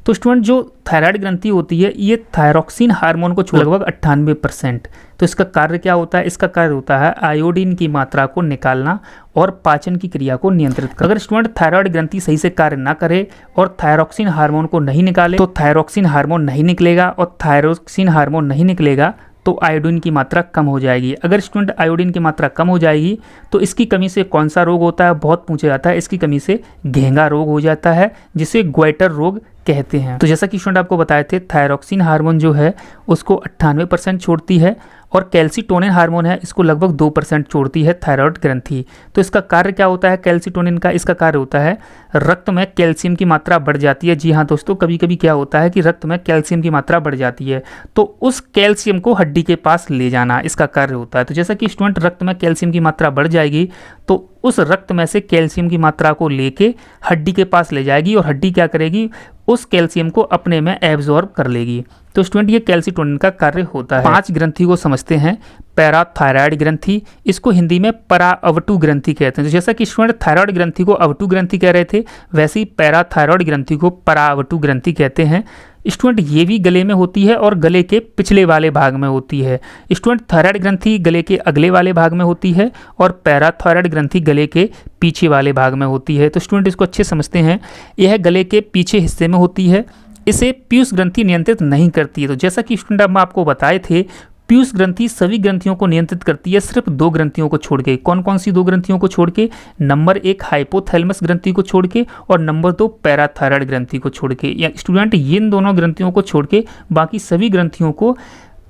तो स्टूडेंट जो थायराइड ग्रंथि होती है ये थायरोक्सिन हार्मोन को लगभग 98%। तो इसका कार्य क्या होता है? इसका कार्य होता है आयोडीन की मात्रा को निकालना और पाचन की क्रिया को नियंत्रित करना। अगर स्टूडेंट थायराइड ग्रंथि सही से कार्य ना करे और थायरोक्सिन हार्मोन को नहीं निकाले तो थायरोक्सिन हार्मोन नहीं निकलेगा और थायरोक्सिन हार्मोन नहीं निकलेगा तो आयोडीन की मात्रा कम हो जाएगी। अगर स्टूडेंट आयोडीन की मात्रा कम हो जाएगी तो इसकी कमी से कौन सा रोग होता है? बहुत पूछा जाता है। इसकी कमी से घेंगा रोग हो जाता है जिसे ग्वाइटर रोग कहते हैं। तो जैसा कि स्टूडेंट आपको बताए थे थायरोक्सिन हार्मोन जो है उसको 98% छोड़ती है और कैल्सीटोनिन हार्मोन है, इसको लगभग 2% छोड़ती है थायराइड ग्रंथि। तो इसका कार्य क्या होता है कैल्सीटोनिन का? इसका कार्य होता है रक्त में कैल्शियम की मात्रा बढ़ जाती है। जी हाँ दोस्तों, कभी कभी क्या होता है कि रक्त में कैल्शियम की मात्रा बढ़ जाती है, तो उस कैल्शियम को हड्डी के पास ले जाना इसका कार्य होता है। तो जैसा कि स्टूडेंट रक्त में कैल्शियम की मात्रा बढ़ जाएगी तो उस रक्त में से कैल्शियम की मात्रा को लेके हड्डी के पास ले जाएगी और हड्डी क्या करेगी, उस कैल्शियम को अपने में एब्जॉर्ब कर लेगी। तो स्टूडेंट ये कैल्सीटोनिन का कार्य होता है। 5 ग्रंथि को समझते हैं। पैराथायराइड ग्रंथि, इसको हिंदी में पराअवटु ग्रंथि कहते हैं। तो जैसा कि स्टूडेंट थायराइड ग्रंथि को अवटु ग्रंथि कह रहे थे, वैसे ही पैराथायराइड ग्रंथि को पराअवटु ग्रंथि कहते हैं। स्टूडेंट ये भी गले में होती है और गले के पिछले वाले भाग में होती है। स्टूडेंट थायराइड ग्रंथि गले के अगले वाले भाग में होती है और पैराथायराइड ग्रंथि गले के पीछे वाले भाग में होती है। तो स्टूडेंट इसको अच्छे समझते हैं। यह गले के पीछे हिस्से में होती है। इसे पीयूष ग्रंथि नियंत्रित नहीं करती है। तो जैसा कि स्टूडेंट हम आपको बताए थे, पीयूष ग्रंथि सभी ग्रंथियों को नियंत्रित करती है, सिर्फ 2 ग्रंथियों को छोड़ के। कौन कौन सी 2 ग्रंथियों को छोड़ के? नंबर 1 हाइपोथैलेमस ग्रंथि को छोड़ के और नंबर 2 पैराथायराइड ग्रंथि को छोड़ के। या स्टूडेंट इन दोनों ग्रंथियों को छोड़ के बाकी सभी ग्रंथियों को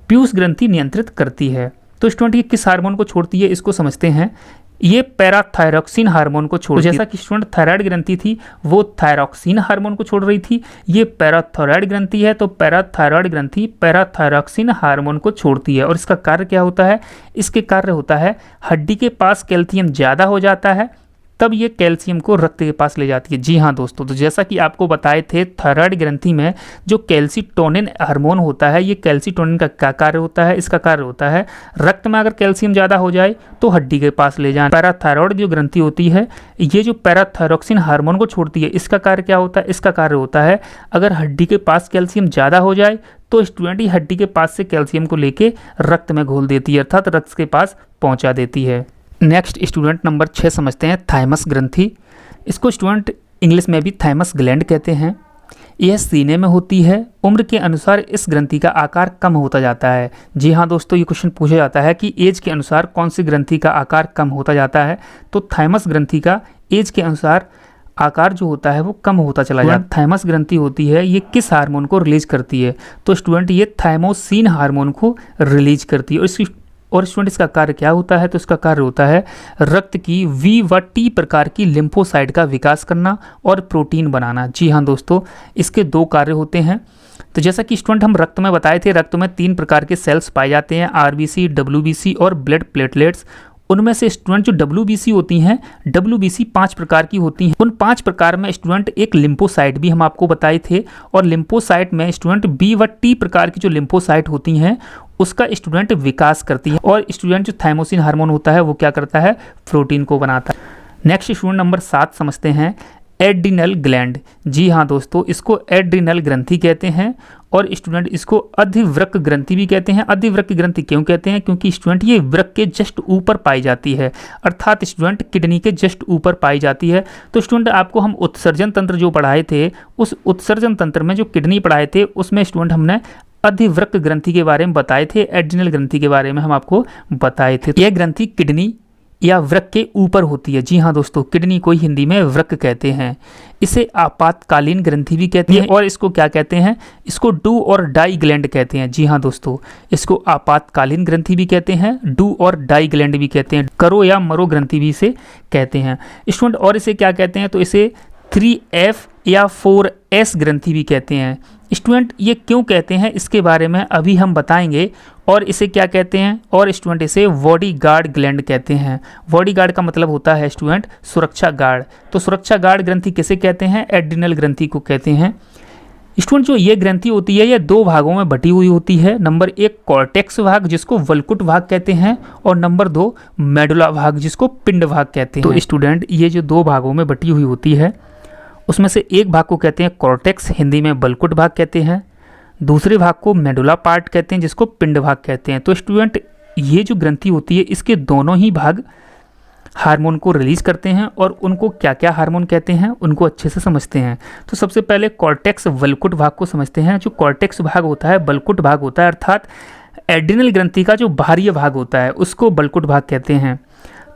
पीयूष ग्रंथि नियंत्रित करती है। तो स्टूडेंट ये किस हार्मोन को छोड़ती है, इसको समझते हैं। ये पैराथायरॉक्सिन हार्मोन को छोड़, जैसा कि स्टूडेंट थायराइड ग्रंथि थी वो थायरॉक्सिन हार्मोन को छोड़ रही थी, ये पैराथायराइड ग्रंथि है तो पैराथायराइड ग्रंथि पैराथायरॉक्सिन हार्मोन को छोड़ती है। और इसका कार्य क्या होता है? इसके कार्य होता है हड्डी के पास कैल्शियम ज़्यादा हो जाता है तब ये कैल्शियम को रक्त के पास ले जाती है। जी हाँ दोस्तों, तो जैसा कि आपको बताए थे थायराइड ग्रंथि में जो कैल्सीटोनिन हार्मोन होता है, ये कैल्सीटोनिन का क्या कार्य होता है? इसका कार्य होता है रक्त में अगर कैल्शियम ज़्यादा हो जाए तो हड्डी के पास ले जाना। पैराथायराइड जो ग्रंथि होती है ये जो पैराथायरॉक्सिन हार्मोन को छोड़ती है, इसका कार्य क्या होता है? इसका कार्य होता है अगर हड्डी के पास कैल्शियम ज़्यादा हो जाए तो स्टूडेंट ही हड्डी के पास से कैल्शियम को लेके रक्त में घोल देती है, अर्थात रक्त के पास पहुँचा देती है। नेक्स्ट स्टूडेंट नंबर 6 समझते हैं थाइमस ग्रंथि। इसको स्टूडेंट इंग्लिश में भी थाइमस ग्लैंड कहते हैं। यह सीने में होती है। उम्र के अनुसार इस ग्रंथि का आकार कम होता जाता है। जी हाँ दोस्तों, ये क्वेश्चन पूछा जाता है कि एज के अनुसार कौन सी ग्रंथि का आकार कम होता जाता है, तो थाइमस ग्रंथि का एज के अनुसार आकार जो होता है वो कम होता चला जाता है। थाइमस ग्रंथि होती है ये किस हार्मोन को रिलीज करती है? तो स्टूडेंट ये थाइमोसिन हार्मोन को रिलीज करती है। और स्टूडेंट इसका कार्य क्या होता है? तो इसका कार्य होता है रक्त की V व T प्रकार की लिम्फोसाइट का विकास करना और प्रोटीन बनाना। जी हाँ दोस्तों, इसके 2 कार्य होते हैं। तो जैसा कि स्टूडेंट हम रक्त में बताए थे, रक्त में 3 प्रकार के सेल्स पाए जाते हैं, RBC, WBC और ब्लड प्लेटलेट्स। उनमें से स्टूडेंट जो WBC होती हैं, WBC 5 प्रकार की होती हैं। उन 5 प्रकार में स्टूडेंट एक लिम्फोसाइट भी हम आपको बताए थे, और लिम्फोसाइट में स्टूडेंट B व T प्रकार की जो लिम्फोसाइट होती हैं उसका स्टूडेंट विकास करती है। और स्टूडेंट जो थाइमोसिन हार्मोन होता है वो क्या करता है? प्रोटीन को बनाता है। नेक्स्ट स्टूडेंट नंबर 7 समझते हैं एड्रिनल ग्लैंड। जी हाँ दोस्तों, इसको एड्रिनल ग्रंथि कहते हैं और स्टूडेंट इसको अधिवृक्क ग्रंथि भी कहते हैं। अधिवृक्क ग्रंथि क्यों कहते हैं? क्योंकि स्टूडेंट ये वृक्क के जस्ट ऊपर पाई जाती है, अर्थात स्टूडेंट किडनी के जस्ट ऊपर पाई जाती है। तो स्टूडेंट आपको हम उत्सर्जन तंत्र जो पढ़ाए थे, उस उत्सर्जन तंत्र में जो किडनी पढ़ाए थे उसमें स्टूडेंट हमने अधिवृक्क ग्रंथि के बारे में बताए थे, एड्रिनल ग्रंथि के बारे में हम आपको बताए थे। यह ग्रंथि किडनी या वृक्क के ऊपर होती है। जी हाँ दोस्तों, किडनी को हिंदी में वृक्क कहते हैं। इसे आपातकालीन ग्रंथि भी कहते हैं और इसको क्या कहते हैं? इसको डू और डाई ग्लैंड कहते हैं। जी हाँ दोस्तों, इसको आपातकालीन ग्रंथि भी कहते हैं, डू और डाई ग्लैंड भी कहते हैं, करो या मरो ग्रंथि भी इसे कहते हैं स्टूडेंट। और इसे क्या कहते हैं? तो इसे 3F या 4S ग्रंथि भी कहते हैं। स्टूडेंट ये क्यों कहते हैं इसके बारे में अभी हम बताएंगे। और इसे क्या कहते हैं? और स्टूडेंट इसे बॉडी गार्ड ग्लैंड कहते हैं। बॉडी गार्ड का मतलब होता है स्टूडेंट सुरक्षा गार्ड। तो सुरक्षा गार्ड ग्रंथि किसे कहते हैं? एड्रिनल ग्रंथि को कहते हैं। स्टूडेंट जो ये ग्रंथि होती है ये 2 भागों में बटी हुई होती है। नंबर 1 कॉर्टेक्स भाग जिसको वल्कुट भाग कहते हैं, और नंबर 2 मेडुला भाग जिसको पिंड भाग कहते हैं। तो स्टूडेंट ये जो 2 भागों में बटी हुई होती है उसमें से एक भाग को कहते हैं कॉर्टेक्स, हिंदी में बल्कुट भाग कहते हैं। दूसरे भाग को मेडुला पार्ट कहते हैं जिसको पिंड भाग कहते हैं। तो स्टूडेंट ये जो ग्रंथि होती है इसके दोनों ही भाग हार्मोन को रिलीज करते हैं, और उनको क्या क्या हार्मोन कहते हैं उनको अच्छे से समझते हैं। तो सबसे पहले कॉर्टेक्स वल्कुट भाग को समझते हैं। जो कॉर्टेक्स भाग होता है बल्कुट भाग होता है, अर्थात एड्रिनल ग्रंथि का जो बाहरी भाग होता है उसको बल्कुट भाग कहते हैं।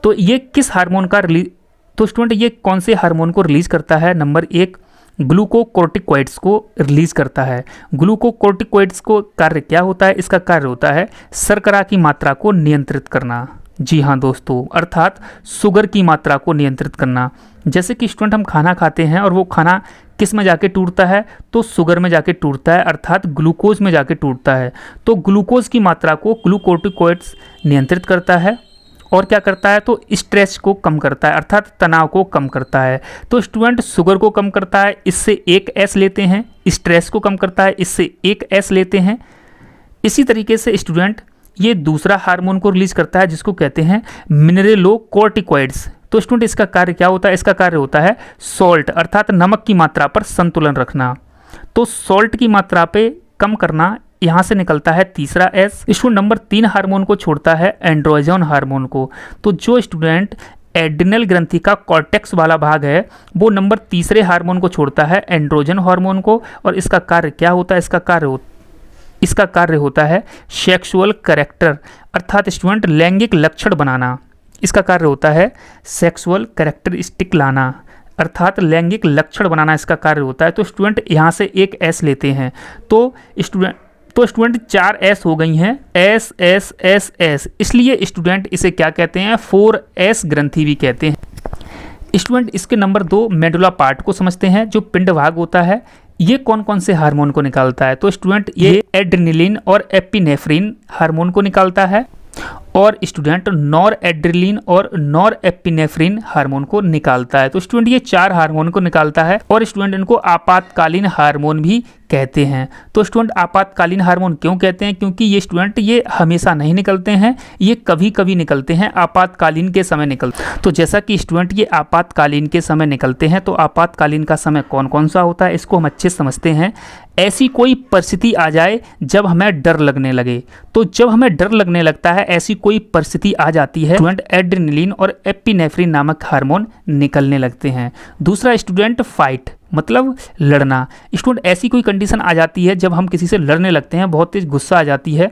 तो ये किस हार्मोन का रिलीज, तो स्टूडेंट ये कौन से हार्मोन को रिलीज करता है? नंबर 1 ग्लूकोकोर्टिकॉइड्स को रिलीज करता है। ग्लूकोकोर्टिकॉइड्स को कार्य क्या होता है? इसका कार्य होता है शर्करा की मात्रा को नियंत्रित करना। जी हाँ दोस्तों, अर्थात शुगर की मात्रा को नियंत्रित करना। जैसे कि स्टूडेंट हम खाना खाते हैं और वो खाना किस में जाके टूटता है? तो शुगर में जाके टूटता है, अर्थात ग्लूकोज में जाके टूटता है। तो ग्लूकोज की मात्रा को ग्लूकोकोर्टिकॉइड्स नियंत्रित करता है और क्या करता है? तो स्ट्रेस को कम करता है, अर्थात तनाव को कम करता है। तो स्टूडेंट शुगर को कम करता है, इससे एक एस लेते हैं। स्ट्रेस को कम करता है, इससे एक एस लेते हैं। इसी तरीके से स्टूडेंट ये दूसरा हार्मोन को रिलीज करता है जिसको कहते हैं मिनरेलोकोर्टिकॉइड्स। तो स्टूडेंट इसका कार्य क्या होता है? इसका कार्य होता है सॉल्ट अर्थात नमक की मात्रा पर संतुलन रखना। तो सॉल्ट की मात्रा पे कम करना, यहाँ से निकलता है तीसरा एस। स्टूडेंट नंबर 3 हार्मोन को छोड़ता है एंड्रोजन हार्मोन को। तो जो स्टूडेंट एड्रिनल ग्रंथि का कॉर्टेक्स वाला भाग है वो नंबर तीसरे हार्मोन को छोड़ता है, एंड्रोजन हार्मोन को। और इसका कार्य क्या होता है? इसका कार्य होता है सेक्सुअल कैरेक्टर अर्थात स्टूडेंट लैंगिक लक्षण बनाना। इसका कार्य होता है सेक्सुअल कैरेक्टरिस्टिक लाना अर्थात लैंगिक लक्षण बनाना, इसका कार्य होता है। तो स्टूडेंट यहाँ से एक एस लेते हैं। तो स्टूडेंट 4 एस हो गई हैं, एस एस एस एस, इसलिए स्टूडेंट इसे क्या कहते हैं? 4S ग्रंथि भी कहते हैं। स्टूडेंट इसके नंबर 2 मेडुला पार्ट को समझते हैं, जो पिंड भाग होता है। ये कौन कौन से हार्मोन को निकालता है? तो स्टूडेंट ये एड्रेनलिन और एपिनेफ्रिन हार्मोन को निकालता है और स्टूडेंट नॉर एड्रेनलिन और नॉर एपिनेफ्रिन हार्मोन को निकालता है। तो स्टूडेंट ये 4 हार्मोन को निकालता है और स्टूडेंट इनको आपातकालीन हार्मोन भी कहते हैं। तो स्टूडेंट आपातकालीन हार्मोन क्यों कहते हैं? क्योंकि ये स्टूडेंट ये हमेशा नहीं निकलते हैं, ये कभी कभी निकलते हैं, आपातकालीन के समय निकलते हैं। तो जैसा कि स्टूडेंट ये आपातकालीन के समय निकलते हैं, तो आपातकालीन का समय कौन कौन सा होता है इसको हम अच्छे समझते हैं। ऐसी कोई परिस्थिति आ जाए जब हमें डर लगने लगे, तो जब हमें डर लगने लगता है ऐसी कोई परिस्थिति आ जाती है, स्टूडेंट एड्रेनलिन और एपिनेफ्रिन नामक हार्मोन निकलने लगते हैं। दूसरा स्टूडेंट फाइट मतलब लड़ना। स्टूडेंट ऐसी कोई कंडीशन आ जाती है जब हम किसी से लड़ने लगते हैं, बहुत तेज गुस्सा आ जाती है,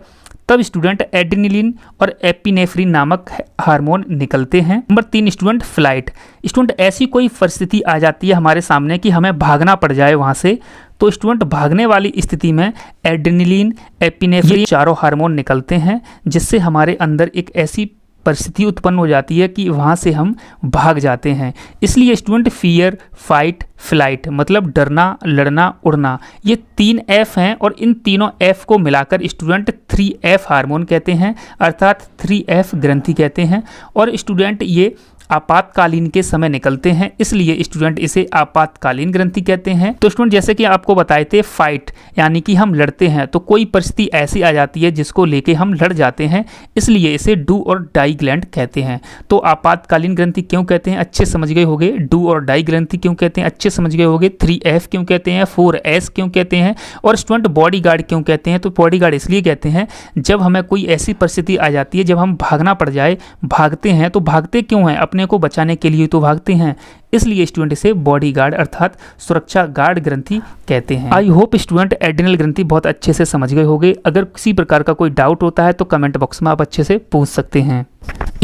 तब स्टूडेंट एड्रेनलिन और एपिनेफ्रिन नामक हार्मोन निकलते हैं। Number 3 student flight. स्टूडेंट ऐसी कोई परिस्थिति आ जाती है हमारे सामने कि हमें भागना पड़ जाए वहाँ से, तो स्टूडेंट भागने वाली स्थिति में एड्रेनलिन एपिनेफ्रिन चारों हार्मोन निकलते हैं, जिससे हमारे अंदर एक ऐसी परिस्थिति उत्पन्न हो जाती है कि वहाँ से हम भाग जाते हैं। इसलिए स्टूडेंट फियर, फाइट, फ्लाइट मतलब डरना, लड़ना, उड़ना, ये 3 F हैं और इन तीनों F को मिलाकर स्टूडेंट 3F हार्मोन कहते हैं अर्थात 3F ग्रंथि कहते हैं। और स्टूडेंट ये आपातकालीन के समय निकलते हैं, इसलिए स्टूडेंट इसे आपातकालीन ग्रंथि कहते हैं। तो स्टूडेंट जैसे कि आपको बताए थे फाइट यानी कि हम लड़ते हैं, तो कोई परिस्थिति ऐसी आ जाती है जिसको लेके हम लड़ जाते हैं, इसलिए इसे डू और डाई ग्लैंड कहते हैं। तो आपातकालीन ग्रंथि क्यों कहते हैं? अच्छे समझ गए होंगे। डू और डाई ग्रंथि क्यों कहते हैं? अच्छे समझ गए होंगे। 3F क्यों कहते हैं? 4S क्यों कहते हैं? और स्टूडेंट बॉडीगार्ड क्यों कहते हैं? तो बॉडीगार्ड इसलिए कहते हैं जब हमें कोई ऐसी परिस्थिति आ जाती है जब हम भागना पड़ जाए, भागते हैं, तो भागते क्यों हैं? अपने को बचाने के लिए तो भागते हैं, इसलिए स्टूडेंट इसे बॉडीगार्ड अर्थात सुरक्षा गार्ड ग्रंथि कहते हैं। आई होप स्टूडेंट एड्रेनल ग्रंथि बहुत अच्छे से समझ गए होंगे। अगर किसी प्रकार का कोई डाउट होता है तो कमेंट बॉक्स में आप अच्छे से पूछ सकते हैं।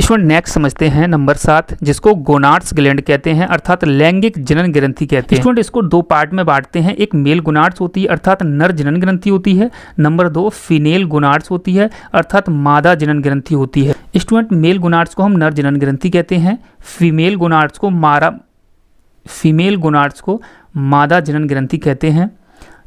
स्टूडेंट नेक्स्ट समझते हैं नंबर 7, जिसको गोनाड्स ग्लैंड कहते हैं अर्थात लैंगिक जनन ग्रंथि कहते हैं। स्टूडेंट इसको 2 पार्ट में बांटते हैं। एक मेल गोनाड्स होती है अर्थात नर जनन ग्रंथि होती है। नंबर 2 फीमेल गोनाड्स होती है अर्थात मादा जनन ग्रंथि होती है। स्टूडेंट मेल गोनाड्स को हम नर जनन ग्रंथि कहते हैं, फीमेल गोनाड्स को मादा जनन ग्रंथि कहते हैं।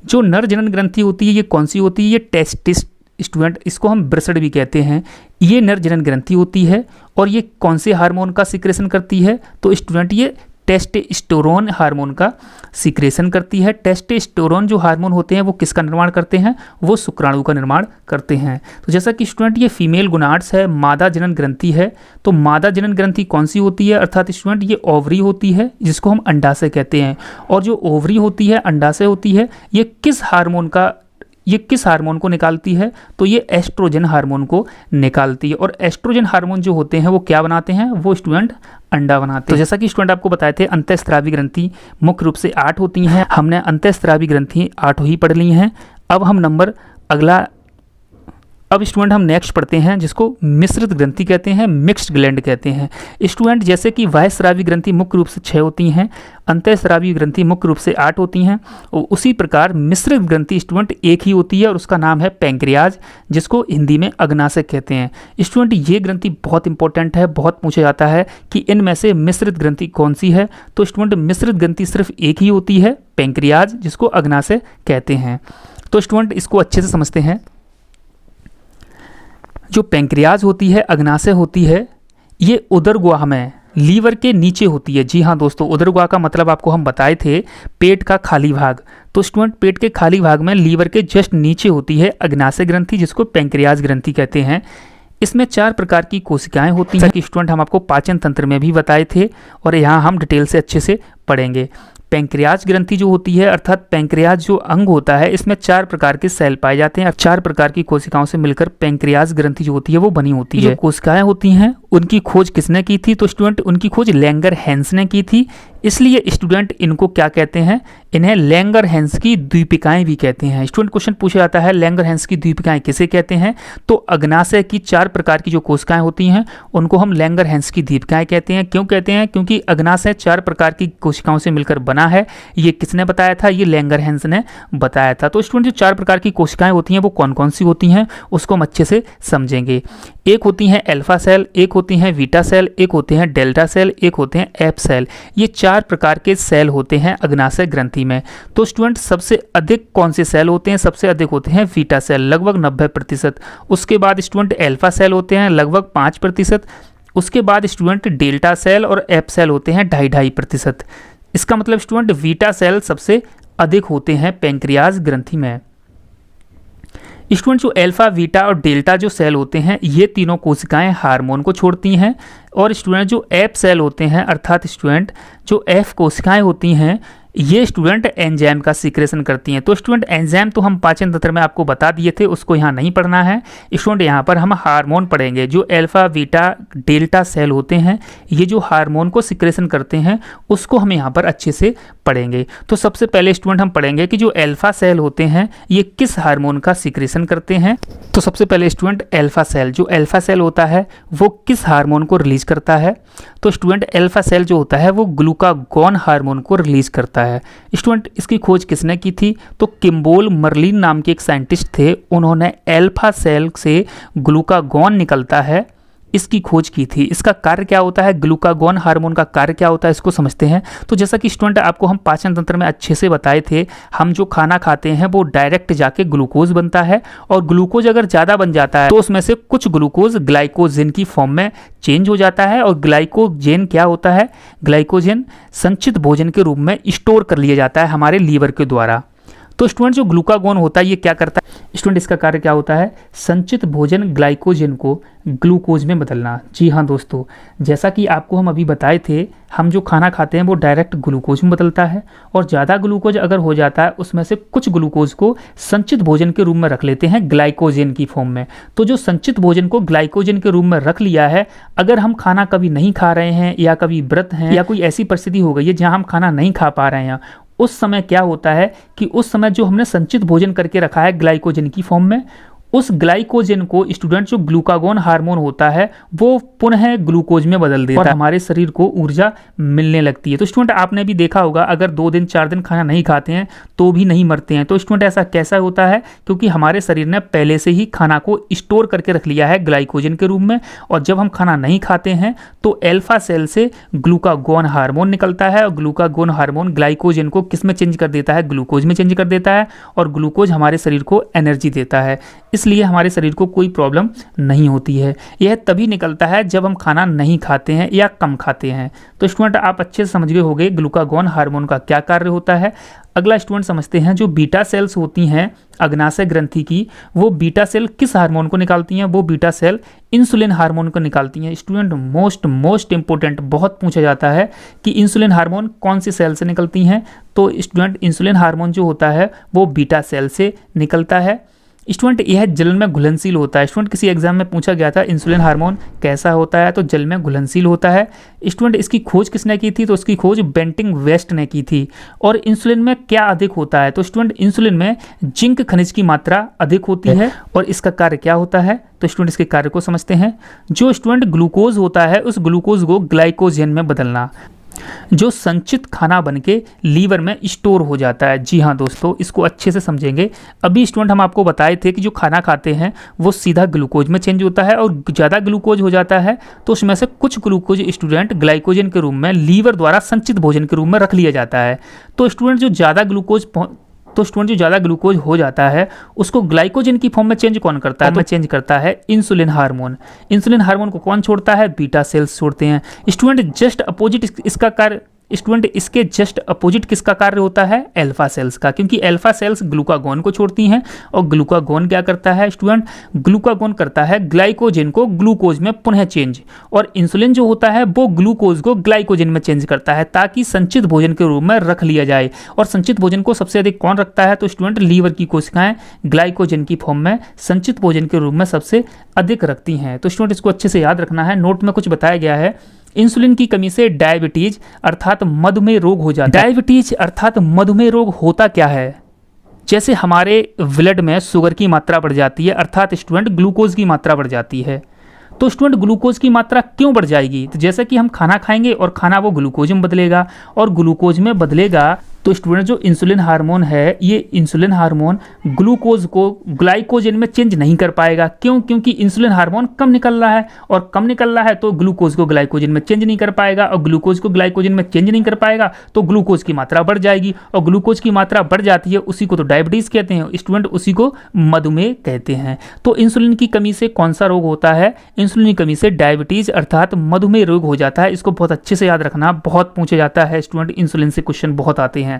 जो नर जनन ग्रंथि होती है ये कौन सी होती है? ये टेस्टिस। स्टूडेंट इसको हम ब्रेस्ट भी कहते हैं। ये नर जनन ग्रंथि होती है और ये कौन से हार्मोन का सिक्रेशन करती है? तो स्टूडेंट ये टेस्टोस्टेरोन हार्मोन का सिक्रेशन करती है। टेस्टोस्टेरोन जो हार्मोन होते हैं वो किसका निर्माण करते हैं? वो शुक्राणु का निर्माण करते हैं। तो जैसा कि स्टूडेंट ये फीमेल गोनाड्स है, मादा जनन ग्रंथि है, तो मादा जनन ग्रंथि कौन सी होती है? अर्थात स्टूडेंट ये ओवरी होती है जिसको हम अंडाशय कहते हैं। और जो ओवरी होती है, अंडाशय होती है, ये किस हार्मोन को निकालती है? तो ये एस्ट्रोजन हार्मोन को निकालती है। और एस्ट्रोजन हार्मोन जो होते हैं वो क्या बनाते हैं? वो स्टूडेंट अंडा बनाते हैं। तो जैसा कि स्टूडेंट आपको बताए थे अंतःस्रावी ग्रंथि मुख्य रूप से 8 होती हैं। हमने अंतःस्रावी ग्रंथि 8 ही पढ़ ली हैं। अब हम अब स्टूडेंट हम नेक्स्ट पढ़ते हैं जिसको मिश्रित ग्रंथि कहते हैं, मिक्स्ड ग्लैंड कहते हैं। स्टूडेंट जैसे कि बाह्यस्रावी ग्रंथि मुख्य रूप से 6 होती हैं, अंतःस्रावी ग्रंथि मुख्य रूप से 8 होती हैं, और उसी प्रकार मिश्रित ग्रंथि स्टूडेंट एक ही होती है और उसका नाम है पैंक्रियाज, जिसको हिंदी में अग्नाशय कहते हैं। स्टूडेंट ये ग्रंथि बहुत इंपॉर्टेंट है, बहुत पूछा जाता है कि इनमें से मिश्रित ग्रंथि कौन सी है। तो स्टूडेंट मिश्रित ग्रंथि सिर्फ एक ही होती है, पैंक्रियाज, जिसको अग्नाशय कहते हैं। तो स्टूडेंट इसको अच्छे से समझते हैं। जो पैंक्रियाज होती है, अग्नाशय होती है, ये उदरगुहा में लीवर के नीचे होती है। जी हाँ दोस्तों, उदरगुहा का मतलब आपको हम बताए थे पेट का खाली भाग। तो स्टूडेंट पेट के खाली भाग में लीवर के जस्ट नीचे होती है अग्नाशय ग्रंथि, जिसको पैंक्रियाज ग्रंथि कहते हैं। इसमें 4 प्रकार की कोशिकाएं होती हैं कि स्टूडेंट हम आपको पाचन तंत्र में भी बताए थे और यहाँ हम डिटेल से अच्छे से पढ़ेंगे। पैंक्रियाज ग्रंथि जो होती है, अर्थात पैंक्रियाज जो अंग होता है, इसमें 4 प्रकार के सेल पाए जाते हैं और 4 प्रकार की कोशिकाओं से मिलकर पैंक्रियाज ग्रंथि जो होती है वो बनी होती है। जो कोशिकाएं होती हैं उनकी खोज किसने की थी? तो स्टूडेंट उनकी खोज लैंगर हैंस ने की थी, इसलिए स्टूडेंट इनको क्या कहते हैं? इन्हें लैंगर हैंस की द्वीपिकाएं भी कहते हैं। स्टूडेंट क्वेश्चन पूछा जाता है लैंगर हैंस की द्वीपिकाएं किसे कहते हैं? तो अग्नाशय की 4 प्रकार की जो कोशिकाएं होती हैं उनको हम लैंगर हैंस की द्वीपिकाएं कहते हैं। क्यों कहते हैं? क्योंकि अग्नाशय 4 प्रकार की कोशिकाओं से मिलकर बना है। ये किसने बताया था? ये लैंगर हैंस ने बताया था। तो स्टूडेंट जो 4 प्रकार की कोशिकाएं होती हैं वो कौन कौन सी होती हैं उसको हम अच्छे से समझेंगे। एक होती हैं अल्फा सेल, एक होती हैं बीटा सेल, एक होते हैं डेल्टा सेल, एक होते हैं एप सेल। ये 4 प्रकार के सेल होते हैं अग्नाशय ग्रंथि में। तो स्टूडेंट सबसे अधिक कौन से सेल होते हैं? सबसे अधिक होते हैं बीटा सेल, लगभग 90%। उसके बाद स्टूडेंट अल्फा सेल होते हैं लगभग 5%। उसके बाद स्टूडेंट डेल्टा सेल और एप सेल होते हैं 2.5%। इसका मतलब स्टूडेंट बीटा सेल सबसे अधिक होते हैं पैंक्रियाज ग्रंथि में। स्टूडेंट जो अल्फा, बीटा और डेल्टा जो सेल होते हैं ये तीनों कोशिकाएं हार्मोन को छोड़ती हैं, और स्टूडेंट जो एफ सेल होते हैं अर्थात स्टूडेंट जो एफ कोशिकाएं होती हैं ये स्टूडेंट एंजाइम का सीक्रेशन करती हैं। तो स्टूडेंट एंजाइम तो हम पाचन तंत्र में आपको बता दिए थे, उसको यहाँ नहीं पढ़ना है। स्टूडेंट यहाँ पर हम हार्मोन पढ़ेंगे। जो अल्फा, बीटा, डेल्टा सेल होते हैं ये जो हार्मोन को सीक्रेशन करते हैं उसको हम यहाँ पर अच्छे से पढ़ेंगे। तो सबसे पहले स्टूडेंट हम पढ़ेंगे कि जो अल्फा सेल होते हैं ये किस हार्मोन का सीक्रेशन करते हैं। तो सबसे पहले स्टूडेंट अल्फा सेल, जो अल्फा सेल होता है वो किस हार्मोन को रिलीज करता है? तो स्टूडेंट अल्फा सेल जो होता है वो ग्लूकागॉन हार्मोन को रिलीज करता है। स्टूडेंट इसकी खोज किसने की थी? तो किम्बोल मर्लिन नाम के एक साइंटिस्ट थे, उन्होंने अल्फा सेल से ग्लूकागॉन निकलता है इसकी खोज की थी। इसका कार्य क्या होता है? ग्लूकागॉन हार्मोन का कार्य क्या होता है इसको समझते हैं। तो जैसा कि स्टूडेंट आपको हम पाचन तंत्र में अच्छे से बताए थे, हम जो खाना खाते हैं वो डायरेक्ट जाके ग्लूकोज बनता है, और ग्लूकोज अगर ज़्यादा बन जाता है तो उसमें से कुछ ग्लूकोज ग्लाइकोजेन की फॉर्म में चेंज हो जाता है। और ग्लाइकोजेन क्या होता है? ग्लाइकोजेन संचित भोजन के रूप में स्टोर कर लिया जाता है हमारे लीवर के द्वारा। तो स्टूडेंट जो ग्लूकागॉन होता है ये क्या करता है? स्टूडेंट इसका कार्य क्या होता है? संचित भोजन ग्लाइकोजन को ग्लूकोज में बदलना। जी हाँ दोस्तों, जैसा कि आपको हम अभी बताए थे, हम जो खाना खाते हैं वो डायरेक्ट ग्लूकोज में बदलता है, और ज़्यादा ग्लूकोज अगर हो जाता है उसमें से कुछ ग्लूकोज को संचित भोजन के रूप में रख लेते हैं ग्लाइकोजन की फॉर्म में। तो जो संचित भोजन को ग्लाइकोजन के रूप में रख लिया है, अगर हम खाना कभी नहीं खा रहे हैं या कभी व्रत हैं या कोई ऐसी परिस्थिति हो गई है जहाँ हम खाना नहीं खा पा रहे हैं, उस समय क्या होता है कि उस समय जो हमने संचित भोजन करके रखा है ग्लाइकोजन की फॉर्म में, उस ग्लाइकोजन को स्टूडेंट जो ग्लूकागॉन हार्मोन होता है वो पुनः ग्लूकोज में बदल देता है और हमारे शरीर को ऊर्जा मिलने लगती है। तो स्टूडेंट आपने भी देखा होगा, अगर 2 दिन 4 दिन खाना नहीं खाते हैं तो भी नहीं मरते हैं। तो स्टूडेंट ऐसा कैसा होता है? क्योंकि हमारे शरीर ने पहले से ही खाना को स्टोर करके रख लिया है ग्लाइकोजन के रूप में, और जब हम खाना नहीं खाते हैं तो अल्फा सेल से ग्लूकागॉन हार्मोन निकलता है, और ग्लूकागॉन हार्मोन ग्लाइकोजन को किस में चेंज कर देता है? ग्लूकोज में चेंज कर देता है, और ग्लूकोज हमारे शरीर को एनर्जी देता है, इसलिए हमारे शरीर को कोई प्रॉब्लम नहीं होती है। यह तभी निकलता है जब हम खाना नहीं खाते हैं या कम खाते हैं। तो स्टूडेंट आप अच्छे से समझ गए होंगे ग्लूकागॉन हार्मोन का क्या कार्य होता है। अगला स्टूडेंट समझते हैं जो बीटा सेल्स होती हैं अग्नाशय ग्रंथि की, वो बीटा सेल किस हार्मोन को निकालती हैं? वो बीटा सेल इंसुलिन हार्मोन को निकालती हैं। स्टूडेंट मोस्ट इंपॉर्टेंट, बहुत पूछा जाता है कि इंसुलिन हार्मोन कौन सी सेल से निकलती हैं? तो स्टूडेंट इंसुलिन हार्मोन जो होता है वो बीटा सेल से निकलता है। स्टूडेंट यह जल में घुलनशील होता है। स्टूडेंट किसी एग्जाम में पूछा गया था इंसुलिन हार्मोन कैसा होता है, तो जल में घुलनशील होता है। स्टूडेंट इसकी खोज किसने की थी, तो इसकी खोज बेंटिंग वेस्ट ने की थी। और इंसुलिन में क्या अधिक होता है, तो स्टूडेंट इंसुलिन में जिंक खनिज की मात्रा अधिक होती है। और इसका कार्य क्या होता है, तो स्टूडेंट इसके कार्य को समझते हैं। जो स्टूडेंट ग्लूकोज होता है उस ग्लूकोज को ग्लाइकोजन में बदलना, जो संचित खाना बनके लीवर में स्टोर हो जाता है। जी हाँ दोस्तों, इसको अच्छे से समझेंगे। अभी स्टूडेंट हम आपको बताए थे कि जो खाना खाते हैं वो सीधा ग्लूकोज में चेंज होता है और ज़्यादा ग्लूकोज हो जाता है तो उसमें से कुछ ग्लूकोज स्टूडेंट ग्लाइकोजन के रूप में लीवर द्वारा संचित भोजन के रूप में रख लिया जाता है। तो स्टूडेंट जो ज़्यादा ग्लूकोज हो जाता है उसको ग्लाइकोजन की फॉर्म में चेंज कौन करता है, तो चेंज करता है इंसुलिन हार्मोन। इंसुलिन हार्मोन को कौन छोड़ता है, बीटा सेल्स छोड़ते हैं। स्टूडेंट जस्ट अपोजिट इसका कार्य, स्टूडेंट इसके जस्ट अपोजिट किसका कार्य होता है, अल्फा सेल्स का, क्योंकि अल्फा सेल्स ग्लूकागोन को छोड़ती हैं और ग्लूकागोन क्या करता है स्टूडेंट, ग्लूकागोन करता है ग्लाइकोजन को ग्लूकोज में पुनः चेंज। और इंसुलिन जो होता है वो ग्लूकोज को ग्लाइकोजन में चेंज करता है ताकि संचित भोजन के रूप में रख लिया जाए। और संचित भोजन को सबसे अधिक कौन रखता है, तो स्टूडेंट लीवर की कोशिकाएं ग्लाइकोजन की फॉर्म में संचित भोजन के रूप में सबसे अधिक रखती हैं। तो स्टूडेंट इसको अच्छे से याद रखना है। नोट में कुछ बताया गया है, इंसुलिन की कमी से डायबिटीज अर्थात मधुमेह रोग हो जाता है। डायबिटीज अर्थात मधुमेह रोग होता क्या है, जैसे हमारे ब्लड में शुगर की मात्रा बढ़ जाती है अर्थात स्टूडेंट ग्लूकोज की मात्रा बढ़ जाती है। तो स्टूडेंट ग्लूकोज की मात्रा क्यों बढ़ जाएगी, तो जैसे कि हम खाना खाएंगे और खाना वो ग्लूकोज में बदलेगा और ग्लूकोज में बदलेगा तो स्टूडेंट जो इंसुलिन हार्मोन है ये इंसुलिन हार्मोन ग्लूकोज को ग्लाइकोजन में चेंज नहीं कर पाएगा। क्यों, क्योंकि इंसुलिन हार्मोन कम निकल रहा है और कम निकल रहा है तो ग्लूकोज को ग्लाइकोजन में चेंज नहीं कर पाएगा और ग्लूकोज को ग्लाइकोजन में चेंज नहीं कर पाएगा तो ग्लूकोज की मात्रा बढ़ जाएगी और ग्लूकोज की मात्रा बढ़ जाती है उसी को तो डायबिटीज़ कहते हैं स्टूडेंट, उसी को मधुमेह कहते हैं। तो इंसुलिन की कमी से कौन सा रोग होता है, इंसुलिन की कमी से डायबिटीज़ अर्थात मधुमेह रोग हो जाता है। इसको बहुत अच्छे से याद रखना, बहुत पूछा जाता है स्टूडेंट, इंसुलिन से क्वेश्चन बहुत आते हैं।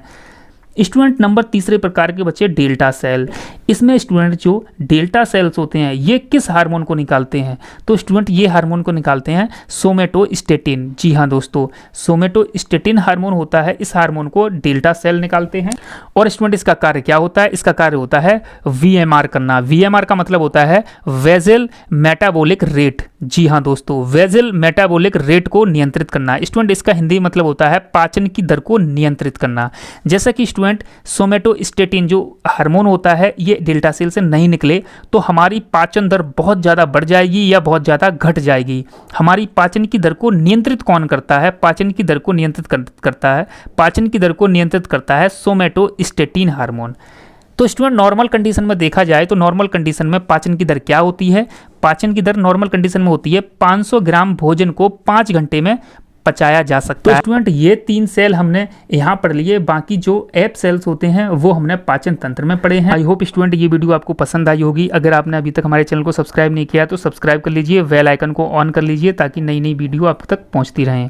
स्टूडेंट नंबर तीसरे प्रकार के बच्चे डेल्टा सेल। इसमें स्टूडेंट जो डेल्टा सेल्स होते हैं ये किस हार्मोन को निकालते हैं, तो स्टूडेंट ये हार्मोन को निकालते हैं सोमेटोस्टेटिन। जी हाँ दोस्तों, सोमेटोस्टेटिन हार्मोन होता है, इस हार्मोन को डेल्टा सेल निकालते हैं। और स्टूडेंट इसका कार्य क्या होता है, इसका कार्य होता है VMR करना। VMR का मतलब होता है वेजल मेटाबॉलिक रेट। जी हाँ दोस्तों, वेजल मेटाबॉलिक रेट को नियंत्रित करना। स्टूडेंट इसका हिंदी मतलब होता है पाचन की दर को नियंत्रित करना। जैसा कि स्टूडेंट सोमेटोस्टेटिन जो हार्मोन होता है ये डेल्टा सेल से नहीं निकले तो हमारी पाचन दर बहुत ज़्यादा बढ़ जाएगी या बहुत ज़्यादा घट जाएगी। हमारी पाचन की दर को नियंत्रित कौन करता है, पाचन की दर को नियंत्रित करता है, पाचन की दर को नियंत्रित करता है सोमेटोस्टेटिन हार्मोन। तो स्टूडेंट नॉर्मल कंडीशन में देखा जाए तो नॉर्मल कंडीशन में पाचन की दर क्या होती है, पाचन की दर नॉर्मल कंडीशन में होती है 500 ग्राम भोजन को 5 घंटे में पचाया जा सकता है। तो स्टूडेंट ये 3 सेल हमने यहाँ पढ़ लिए, बाकी जो एप सेल्स होते हैं वो हमने पाचन तंत्र में पढ़े हैं। आई होप स्टूडेंट ये वीडियो आपको पसंद आई होगी। अगर आपने अभी तक हमारे चैनल को सब्सक्राइब नहीं किया तो सब्सक्राइब कर लीजिए, बेल आइकन को ऑन कर लीजिए ताकि नई नई वीडियो आप तक पहुँचती रहें।